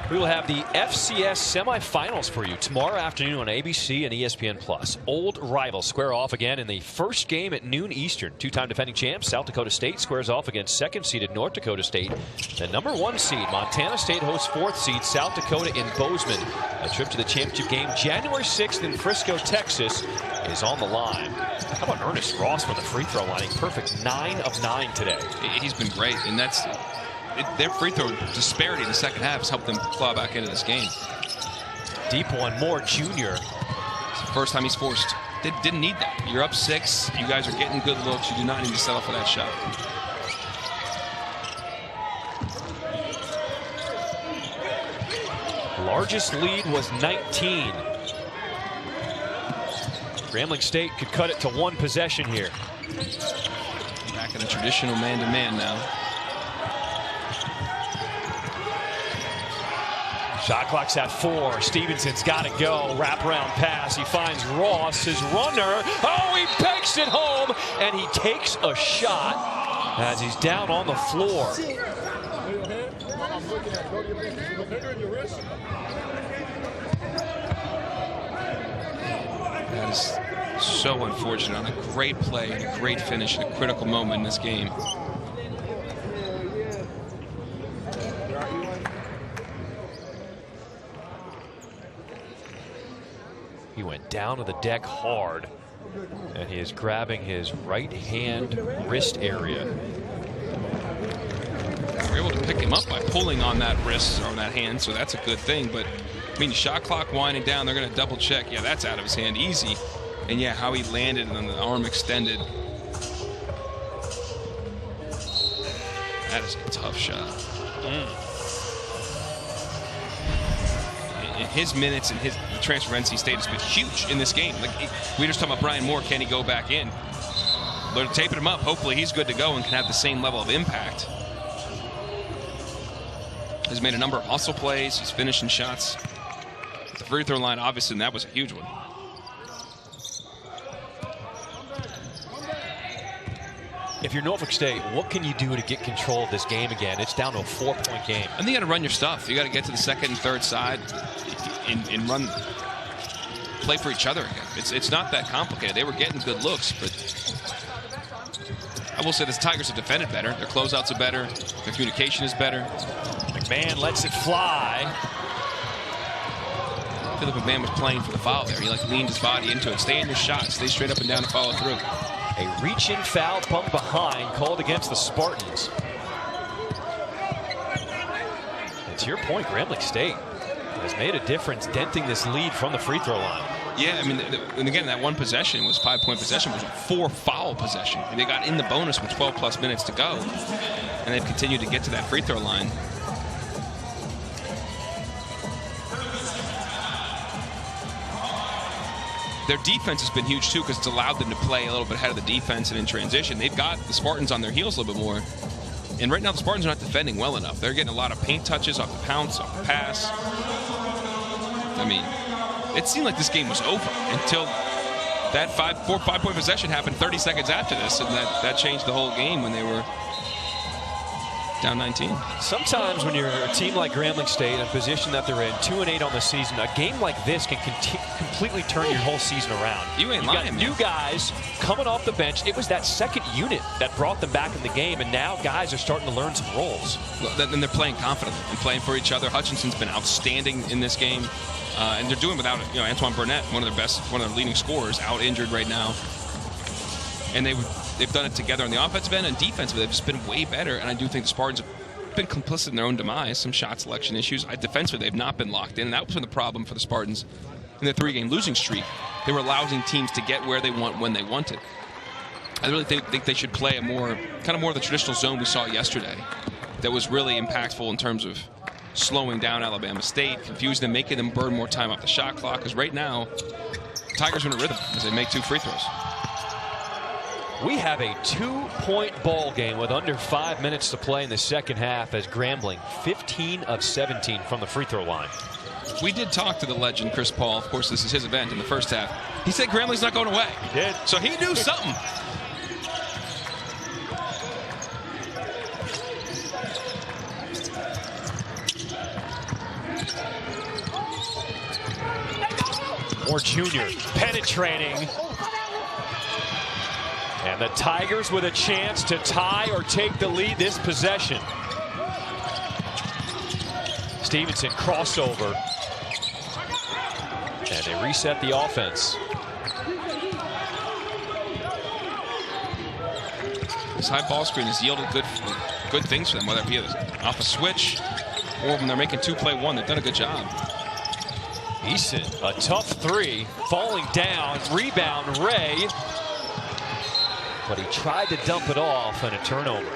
We will have the FCS semifinals for you tomorrow afternoon on ABC and ESPN+. Old rivals square off again in the first game at noon Eastern. 2-time defending champs South Dakota State squares off against second-seeded North Dakota State. The number 1 seed Montana State hosts 4th seed South Dakota in Bozeman. A trip to the championship game January 6th in Frisco, Texas is on the line. How about Ernest Ross from the free throw line? Perfect 9 of 9 today. He's been great, and that's their free throw disparity in the second half has helped them claw back into this game. Deep one, Moore Jr. It's the first time he's forced. Didn't need that. You're up 6. You guys are getting good looks. You do not need to settle for that shot. Largest lead was 19. Grambling State could cut it to 1 possession here. Back in the traditional man-to-man now. Shot clock's at 4. Stevenson's got to go. Wraparound pass. He finds Ross, his runner. Oh, he banks it home, and he takes a shot as he's down on the floor. That is so unfortunate on a great play and a great finish at a critical moment in this game. He went down to the deck hard, and he is grabbing his right hand wrist area. We're able to pick him up by pulling on that wrist or on that hand, so that's a good thing. But I mean, shot clock winding down, they're going to double check. Yeah, that's out of his hand easy. And yeah, how he landed and then the arm extended. That is a tough shot. His minutes and the transfer NC State has been huge in this game. Like, we were just talking about Brian Moore. Can he go back in? They're taping him up. Hopefully he's good to go and can have the same level of impact. He's made a number of hustle plays. He's finishing shots. The free throw line, obviously, and that was a huge one. If you're Norfolk State, what can you do to get control of this game again? It's down to a 4-point game. I think you got to run your stuff. You got to get to the second and third side and play for each other again. It's not that complicated. They were getting good looks, but I will say the Tigers have defended better. Their closeouts are better. Their communication is better. McMahon lets it fly. I feel like McMahon was playing for the foul there. He leaned his body into it. Stay in your shot. Stay straight up and down and follow through. A reach-in foul, pump behind, called against the Spartans. to your point, Grambling State has made a difference denting this lead from the free throw line. Yeah, I mean, and again, that one possession was 5-point possession, was a 4-foul possession. They got in the bonus with 12+ minutes to go, and they've continued to get to that free throw line. Their defense has been huge, too, because it's allowed them to play a little bit ahead of the defense and in transition. They've got the Spartans on their heels a little bit more. And right now, the Spartans are not defending well enough. They're getting a lot of paint touches off the pounce, off the pass. I mean, it seemed like this game was over until that 5-point possession happened 30 seconds after this, and that changed the whole game when they were down 19. Sometimes when you're a team like Grambling State, in a position that they're in, 2-8 on the season, a game like this can completely turn your whole season around. You ain't lying, got man. New guys coming off the bench. It was that second unit that brought them back in the game, and now guys are starting to learn some roles. And they're playing confidently and playing for each other. Hutchinson's been outstanding in this game, and they're doing without Antoine Burnett, one of their leading scorers, out injured right now. And they've done it together on the offensive end and defensively. They've just been way better, and I do think the Spartans have been complicit in their own demise. Some shot selection issues. Defensively, they've not been locked in, and that was the problem for the Spartans in their 3-game losing streak. They were allowing teams to get where they want when they wanted. I really think they should play a more of the traditional zone we saw yesterday that was really impactful in terms of slowing down Alabama State, confusing them, making them burn more time off the shot clock, because right now, Tigers are in a rhythm as they make 2 free throws. We have a 2-point ball game with under 5 minutes to play in the second half as Grambling 15 of 17 from the free throw line. We did talk to the legend, Chris Paul. Of course, this is his event in the first half. He said Grambling's not going away. He did. So he knew something. Moore Jr. penetrating. And the Tigers with a chance to tie or take the lead this possession. Stevenson crossover. And they reset the offense. This high ball screen has yielded good things for them, whether it be off a switch or when they're making 2-play-1. They've done a good job. Eason, a tough 3, falling down, rebound Ray. But he tried to dump it off and a turnover.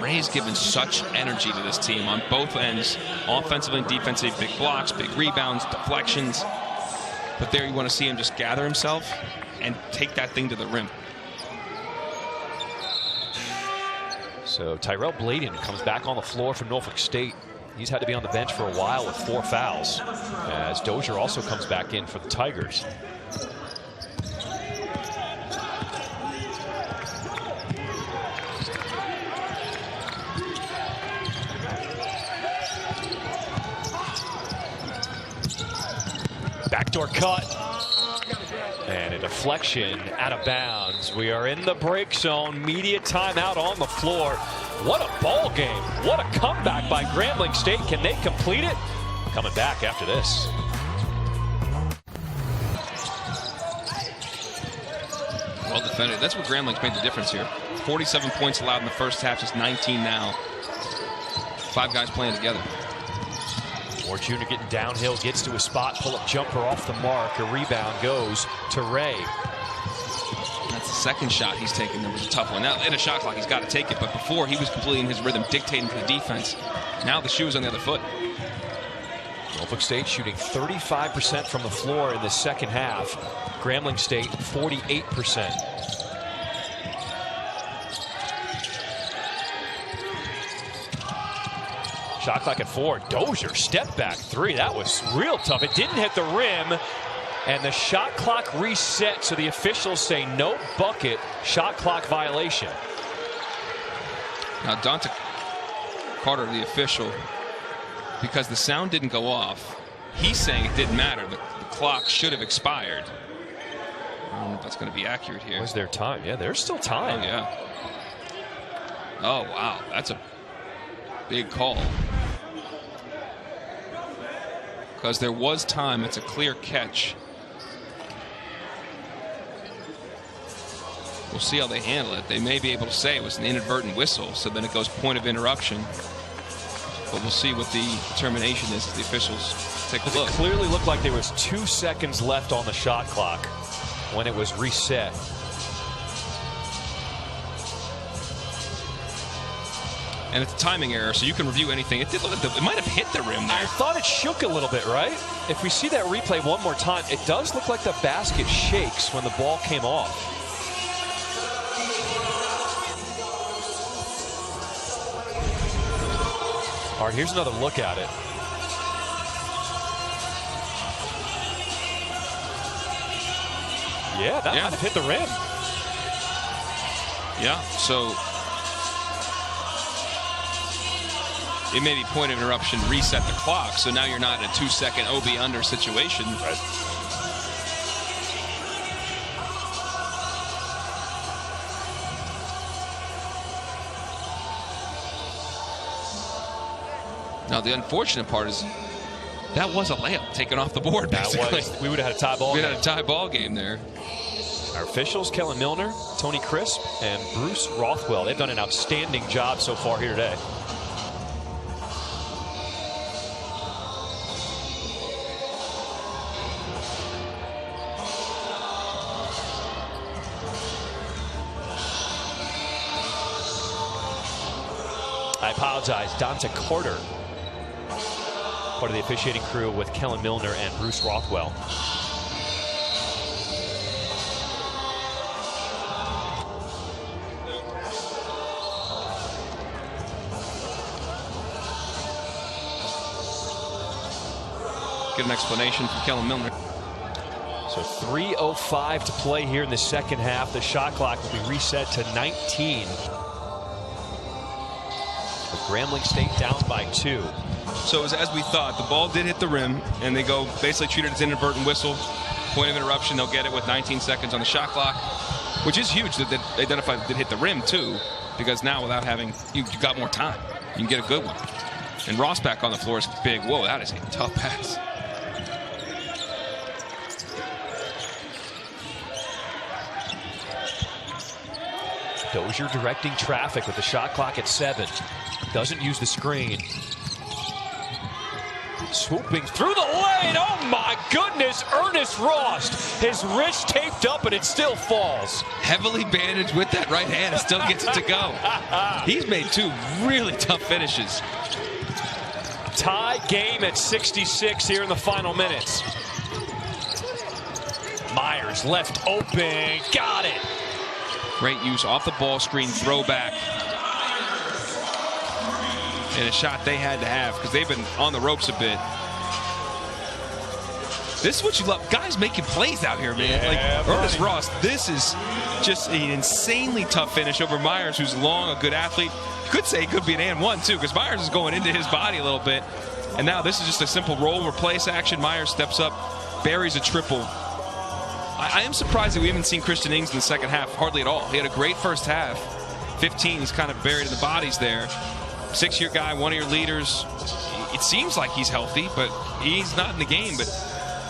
Ray's given such energy to this team on both ends, offensively and defensively. Big blocks, big rebounds, deflections. But there you want to see him just gather himself and take that thing to the rim. So Tyrell Bladen comes back on the floor for Norfolk State. He's had to be on the bench for a while with 4 fouls, as Dozier also comes back in for the Tigers. Backdoor cut. And a deflection out of bounds. We are in the break zone. Media timeout on the floor. What a ball game. What a comeback by Grambling State. Can they complete it? Coming back after this. Well defended. That's what Grambling's made the difference here. 47 points allowed in the first half, just 19 now. 5 guys playing together. Moore Jr. getting downhill, gets to a spot, pull-up jumper off the mark. A rebound goes to Ray. That's the second shot he's taken. That was a tough one. Now, in a shot clock, he's got to take it. But before, he was completing his rhythm, dictating to the defense. Now the shoe is on the other foot. Norfolk State shooting 35% from the floor in the second half. Grambling State 48%. Shot clock at 4. Dozier, step back 3. That was real tough. It didn't hit the rim. And the shot clock reset, so the officials say no bucket, shot clock violation. Now Dante Carter, the official, because the sound didn't go off, he's saying it didn't matter. The clock should have expired. I don't know if that's going to be accurate here. Was there time? Yeah, there's still time. Oh, yeah. Oh, wow. That's a big call. Because there was time. It's a clear catch. We'll see how they handle it. They may be able to say it was an inadvertent whistle, so then it goes point of interruption. But we'll see what the determination is as the officials take a look. It clearly looked like there was 2 seconds left on the shot clock when it was reset. And it's a timing error, so you can review anything. It did look like it might have hit the rim there. I thought it shook a little bit, right? If we see that replay one more time, it does look like the basket shakes when the ball came off. All right, here's another look at it. Yeah, that might have hit the rim. Yeah, so it may be point of interruption, reset the clock, so now you're not in a 2-second OB under situation. Right. Now the unfortunate part is that was a layup taken off the board, basically. We would have had a tie ball game. We had a tie ball game there. Our officials, Kellen Milner, Tony Crisp, and Bruce Rothwell, they've done an outstanding job so far here today. I apologize, Dante Carter, part of the officiating crew with Kellen Milner and Bruce Rothwell. Get an explanation from Kellen Milner. So 3:05 to play here in the second half. The shot clock will be reset to 19. With Grambling State down by 2. So it was as we thought. The ball did hit the rim, and they go basically treat it as an inadvertent whistle. Point of interruption, they'll get it with 19 seconds on the shot clock, which is huge that they identified that it hit the rim too, because now without having, you got more time. You can get a good one. And Ross back on the floor is big. Whoa, that is a tough pass. Dozier directing traffic with the shot clock at 7. Doesn't use the screen. Swooping through the lane. Oh my goodness, Ernest Ross. His wrist taped up and it still falls. Heavily bandaged with that right hand and still gets it to go. He's made 2 really tough finishes. Tie game at 66 here in the final minutes. Myers left open. Got it. Great use off the ball screen, throwback. And a shot they had to have because they've been on the ropes a bit. This is what you love. Guys making plays out here, man. Yeah, like Ernest Ross, this is just an insanely tough finish over Myers, who's long, a good athlete. You could say it could be an and one, too, because Myers is going into his body a little bit. And now this is just a simple roll, replace action. Myers steps up, buries a triple. I am surprised that we haven't seen Christian Ings in the second half, hardly at all. He had a great first half. 15, he's kind of buried in the bodies there. 6-year guy, one of your leaders. It seems like he's healthy, but he's not in the game. But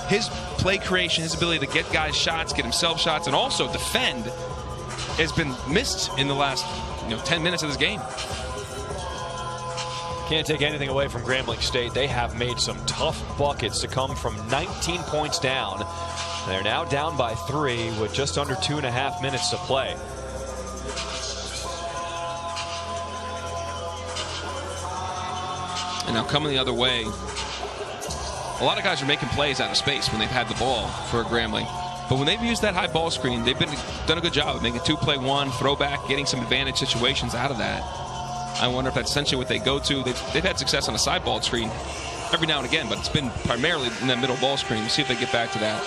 his play creation, his ability to get guys shots, get himself shots, and also defend has been missed in the last 10 minutes of this game. Can't take anything away from Grambling State. They have made some tough buckets to come from 19 points down. They're now down by 3 with just under 2.5 minutes to play. And now coming the other way, a lot of guys are making plays out of space when they've had the ball for Grambling. But when they've used that high ball screen, they've done a good job of making 2-play-1, throwback, getting some advantage situations out of that. I wonder if that's essentially what they go to. They've had success on a side ball screen every now and again, but it's been primarily in that middle ball screen. We'll see if they get back to that.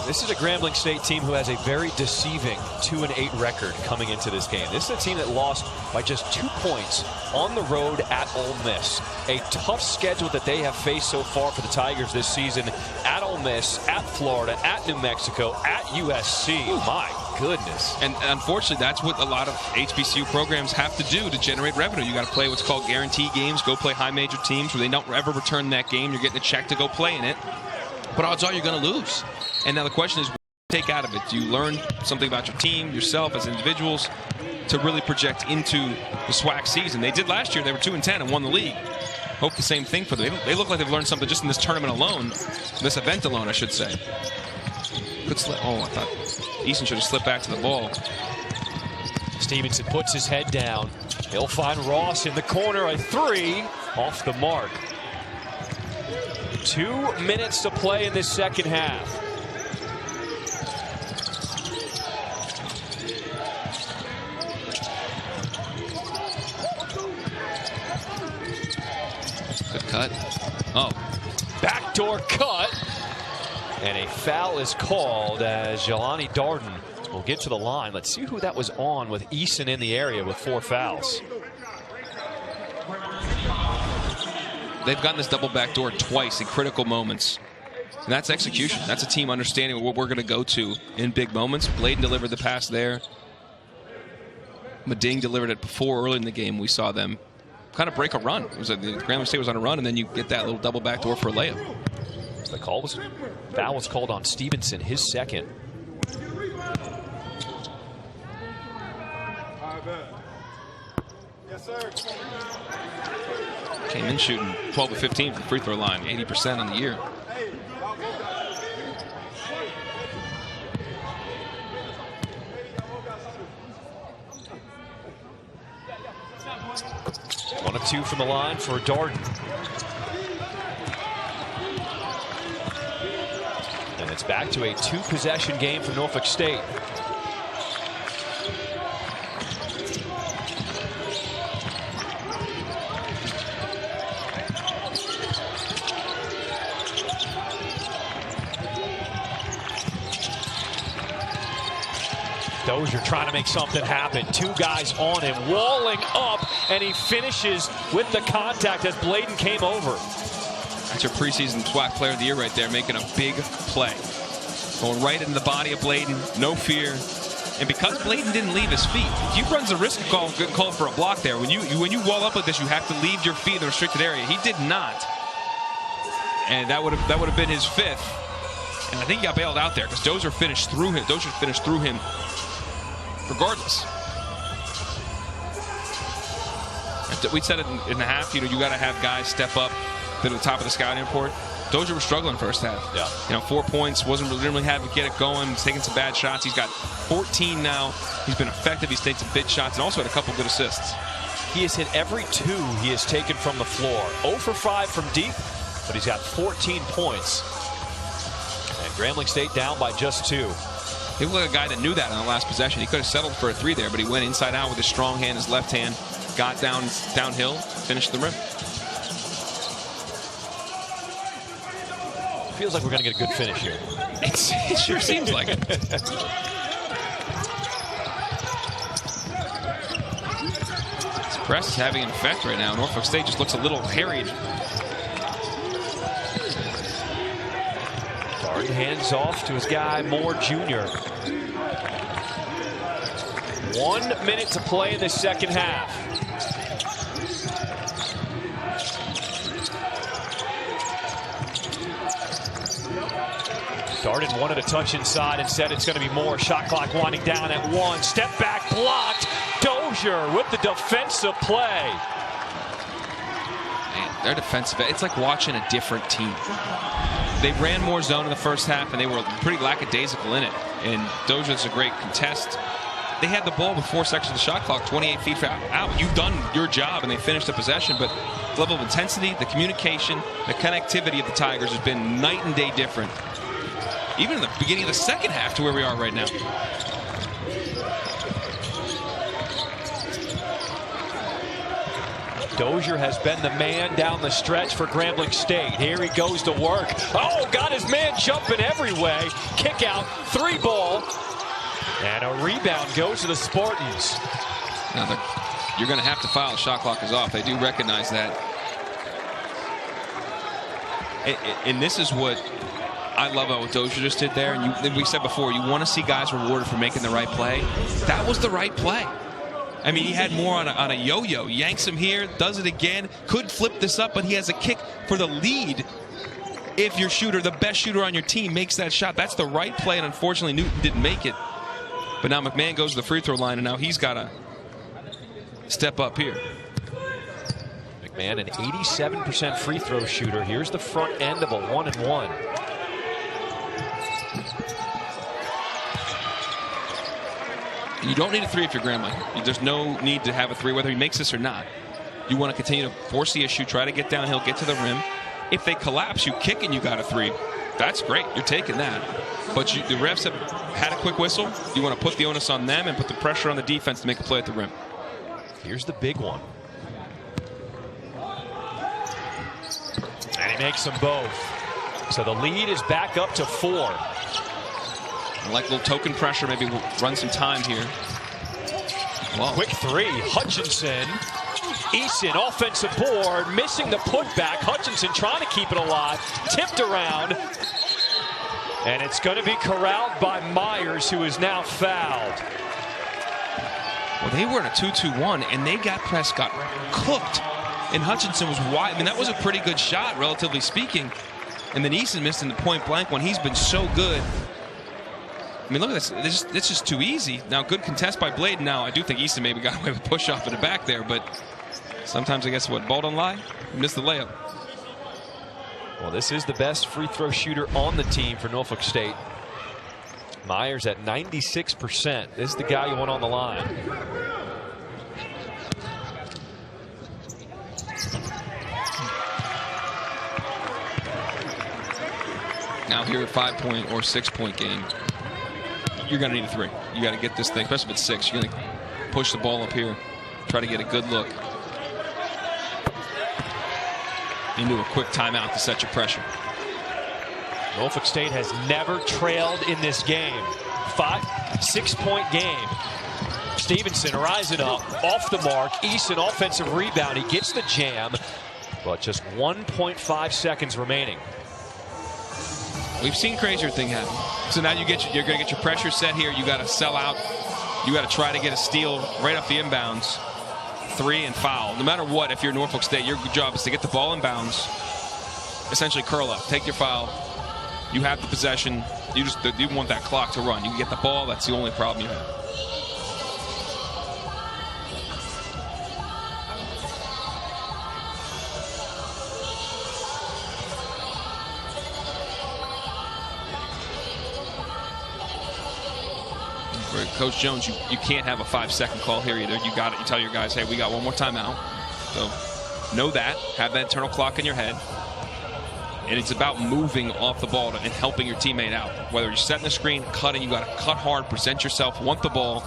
This is a Grambling State team who has a very deceiving 2-8 record coming into this game. This is a team that lost by just 2 points on the road at Ole Miss. A tough schedule that they have faced so far for the Tigers this season. At Ole Miss, at Florida, at New Mexico, at USC. My goodness. And unfortunately, that's what a lot of HBCU programs have to do to generate revenue. You got to play what's called guarantee games. Go play high major teams where they don't ever return that game. You're getting a check to go play in it. But odds are you're going to lose. And now the question is, take out of it? Do you learn something about your team, yourself as individuals, to really project into the SWAC season? They did last year. They were 2-10 and won the league. Hope the same thing for them. They look like they've learned something just in this tournament alone, this event alone, I should say. Good slip. Oh, I thought Easton should have slipped back to the ball. Stevenson puts his head down. He'll find Ross in the corner. A three off the mark. 2 minutes to play in this second half. Good cut. Oh. Backdoor cut. And a foul is called as Jelani Darden will get to the line. Let's see who that was on with Easton in the area with 4 fouls. They've gotten this double backdoor twice in critical moments. And that's execution. That's a team understanding what we're going to go to in big moments. Bladen delivered the pass there. Mading delivered it before early in the game. We saw them kind of break a run. It was like the Grambling State was on a run, and then you get that little double backdoor for a layup. The foul was called on Stevenson, his second. Yes, sir. Came in shooting 12 of 15 from the free throw line, 80% on the year. One of 2 from the line for Darden. And it's back to a 2-possession game for Norfolk State. Dozier trying to make something happen. 2 guys on him, walling up, and he finishes with the contact as Bladen came over. That's your preseason SWAC player of the year right there, making a big play. Going right into the body of Bladen, no fear. And because Bladen didn't leave his feet, he runs the risk of calling for a block there. When you wall up like this, you have to leave your feet in the restricted area. He did not. And that would have been his 5th. And I think he got bailed out there because Dozier finished through him. Regardless. We said it in the half, you got to have guys step up to the top of the scouting report. Dozier was struggling first half. Yeah. 4 points, didn't really have to get it going. He's taking some bad shots. He's got 14 now. He's been effective. He's taken some big shots and also had a couple good assists. He has hit every 2 he has taken from the floor. 0 for 5 from deep, but he's got 14 points. And Grambling State down by just 2. He looked like a guy that knew that on the last possession. He could have settled for a 3 there, but he went inside out with his strong hand, his left hand, got downhill, finished the rim. Feels like we're going to get a good finish here. It sure seems like it. This press is having an effect right now. Norfolk State just looks a little harried. Darden hands off to his guy, Moore Jr. 1 minute to play in the second half. Darden wanted a touch inside and said it's going to be more. Shot clock winding down at 1. Step back blocked. Dozier with the defensive play. Man, their defensive, it's like watching a different team. They ran more zone in the first half, and they were pretty lackadaisical in it. And Dozier's a great contest. They had the ball with 4 seconds of the shot clock, 28 feet out. You've done your job, and they finished the possession. But the level of intensity, the communication, the connectivity of the Tigers has been night and day different. Even in the beginning of the second half to where we are right now. Dozier has been the man down the stretch for Grambling State. Here he goes to work. Oh, got his man jumping every way. Kick out, 3 ball. And a rebound goes to the Spartans. Now you're going to have to foul. The shot clock is off. They do recognize that. And this is what I love about what Dozier just did there. And we said before, you want to see guys rewarded for making the right play. That was the right play. I mean, he had more on a yo-yo. Yanks him here, does it again. Could flip this up, but he has a kick for the lead. if your shooter, the best shooter on your team, makes that shot. That's the right play, and unfortunately Newton didn't make it. But now McMahon goes to the free throw line, and now he's got to step up here. McMahon, an 87% free throw shooter. Here's the front end of a 1-and-1. You don't need a three if you're Grambling. There's no need to have a three, whether he makes this or not. You want to continue to force the issue, try to get downhill, get to the rim. If they collapse, you kick and you got a three. That's great. You're taking that. But the refs have had a quick whistle. You want to put the onus on them and put the pressure on the defense to make a play at the rim. Here's the big one. And he makes them both. So the lead is back up to 4. I like a little token pressure, maybe we'll run some time here. Wow. Quick three. Hutchinson. Eason, offensive board, missing the putback. Hutchinson trying to keep it alive. Tipped around. And it's going to be corralled by Myers, who is now fouled. Well, they were in a 2-2-1, and they got Prescott cooked. And Hutchinson was wide. I mean, that was a pretty good shot, relatively speaking. And then Eason missed in the point blank when he's been so good. I mean, look at this. It's just too easy. Now, good contest by Blade. Now, I do think Easton maybe got away with a push off in the back there, but sometimes I guess ball don't lie. Missed the layup. Well, this is the best free throw shooter on the team for Norfolk State. Myers at 96%. This is the guy you want on the line. Now here a 5-point or 6-point game. You're going to need a three. You got to get this thing, especially if it's 6. You're going to push the ball up here, try to get a good look. Into a quick timeout to set your pressure. Norfolk State has never trailed in this game. 6-point game. Stevenson rising up, off the mark. Eason offensive rebound. He gets the jam, but just 1.5 seconds remaining. We've seen crazier thing happen. So now you're going to get your pressure set here. You got to sell out. You got to try to get a steal right off the inbounds. 3 and foul. No matter what, if you're Norfolk State, your job is to get the ball in bounds. Essentially curl up, take your foul. You have the possession. You want that clock to run. You can get the ball. That's the only problem you have. Coach Jones, you can't have a 5-second call here either. You got it. You tell your guys, hey, we got one more timeout. So know that. Have that internal clock in your head. And it's about moving off the ball and helping your teammate out. Whether you're setting the screen, cutting, you got to cut hard, present yourself, want the ball.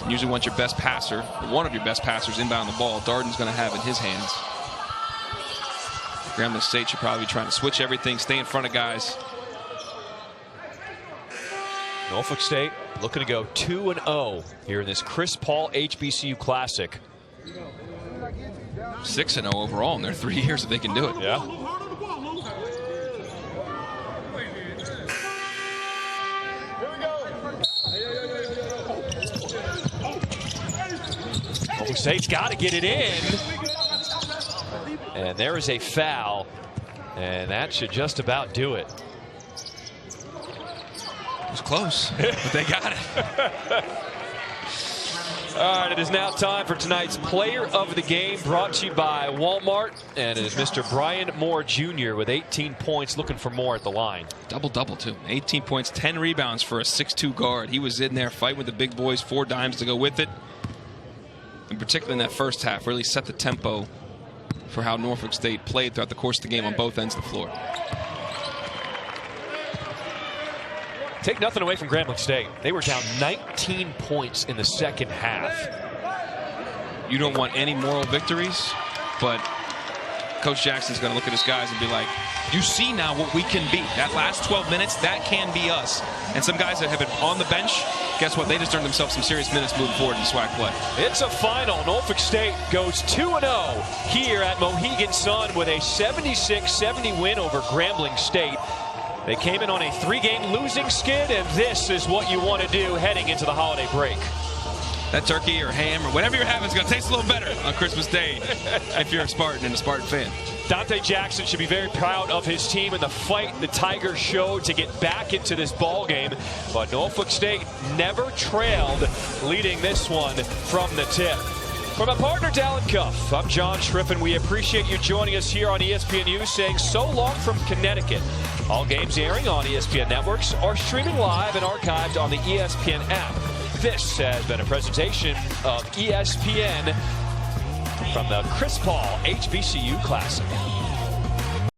Usually want your best passer, one of your best passers inbound the ball. Darden's going to have in his hands. Grambling State should probably be trying to switch everything, stay in front of guys. Norfolk State looking to go 2-0 here in this Chris Paul HBCU Classic. 6-0 overall in their 3 years if they can do it. Yeah. Norfolk State's got to get it in. And there is a foul. And that should just about do it. It was close, but they got it. All right, it is now time for tonight's Player of the Game, brought to you by Walmart. And it is Mr. Brian Moore Jr. with 18 points, looking for more at the line. Double-double, too. 18 points, 10 rebounds for a 6'2 guard. He was in there fighting with the big boys, 4 dimes to go with it. And particularly in that first half, really set the tempo for how Norfolk State played throughout the course of the game on both ends of the floor. Take nothing away from Grambling State. They were down 19 points in the second half. You don't want any moral victories, but Coach Jackson's going to look at his guys and be like, you see now what we can be. That last 12 minutes, that can be us. And some guys that have been on the bench, guess what? They just earned themselves some serious minutes moving forward in the SWAC play. It's a final. Norfolk State goes 2-0 here at Mohegan Sun with a 76-70 win over Grambling State. They came in on a 3-game losing skid, and this is what you want to do heading into the holiday break. That turkey or ham or whatever you're having is going to taste a little better on Christmas Day if you're a Spartan and a Spartan fan. Dante Jackson should be very proud of his team and the fight the Tigers showed to get back into this ball game. But Norfolk State never trailed, leading this one from the tip. From a partner, Talent Cuff, I'm John Schriffen. We appreciate you joining us here on ESPNU, saying so long from Connecticut. All games airing on ESPN networks are streaming live and archived on the ESPN app. This has been a presentation of ESPN from the Chris Paul HBCU Classic.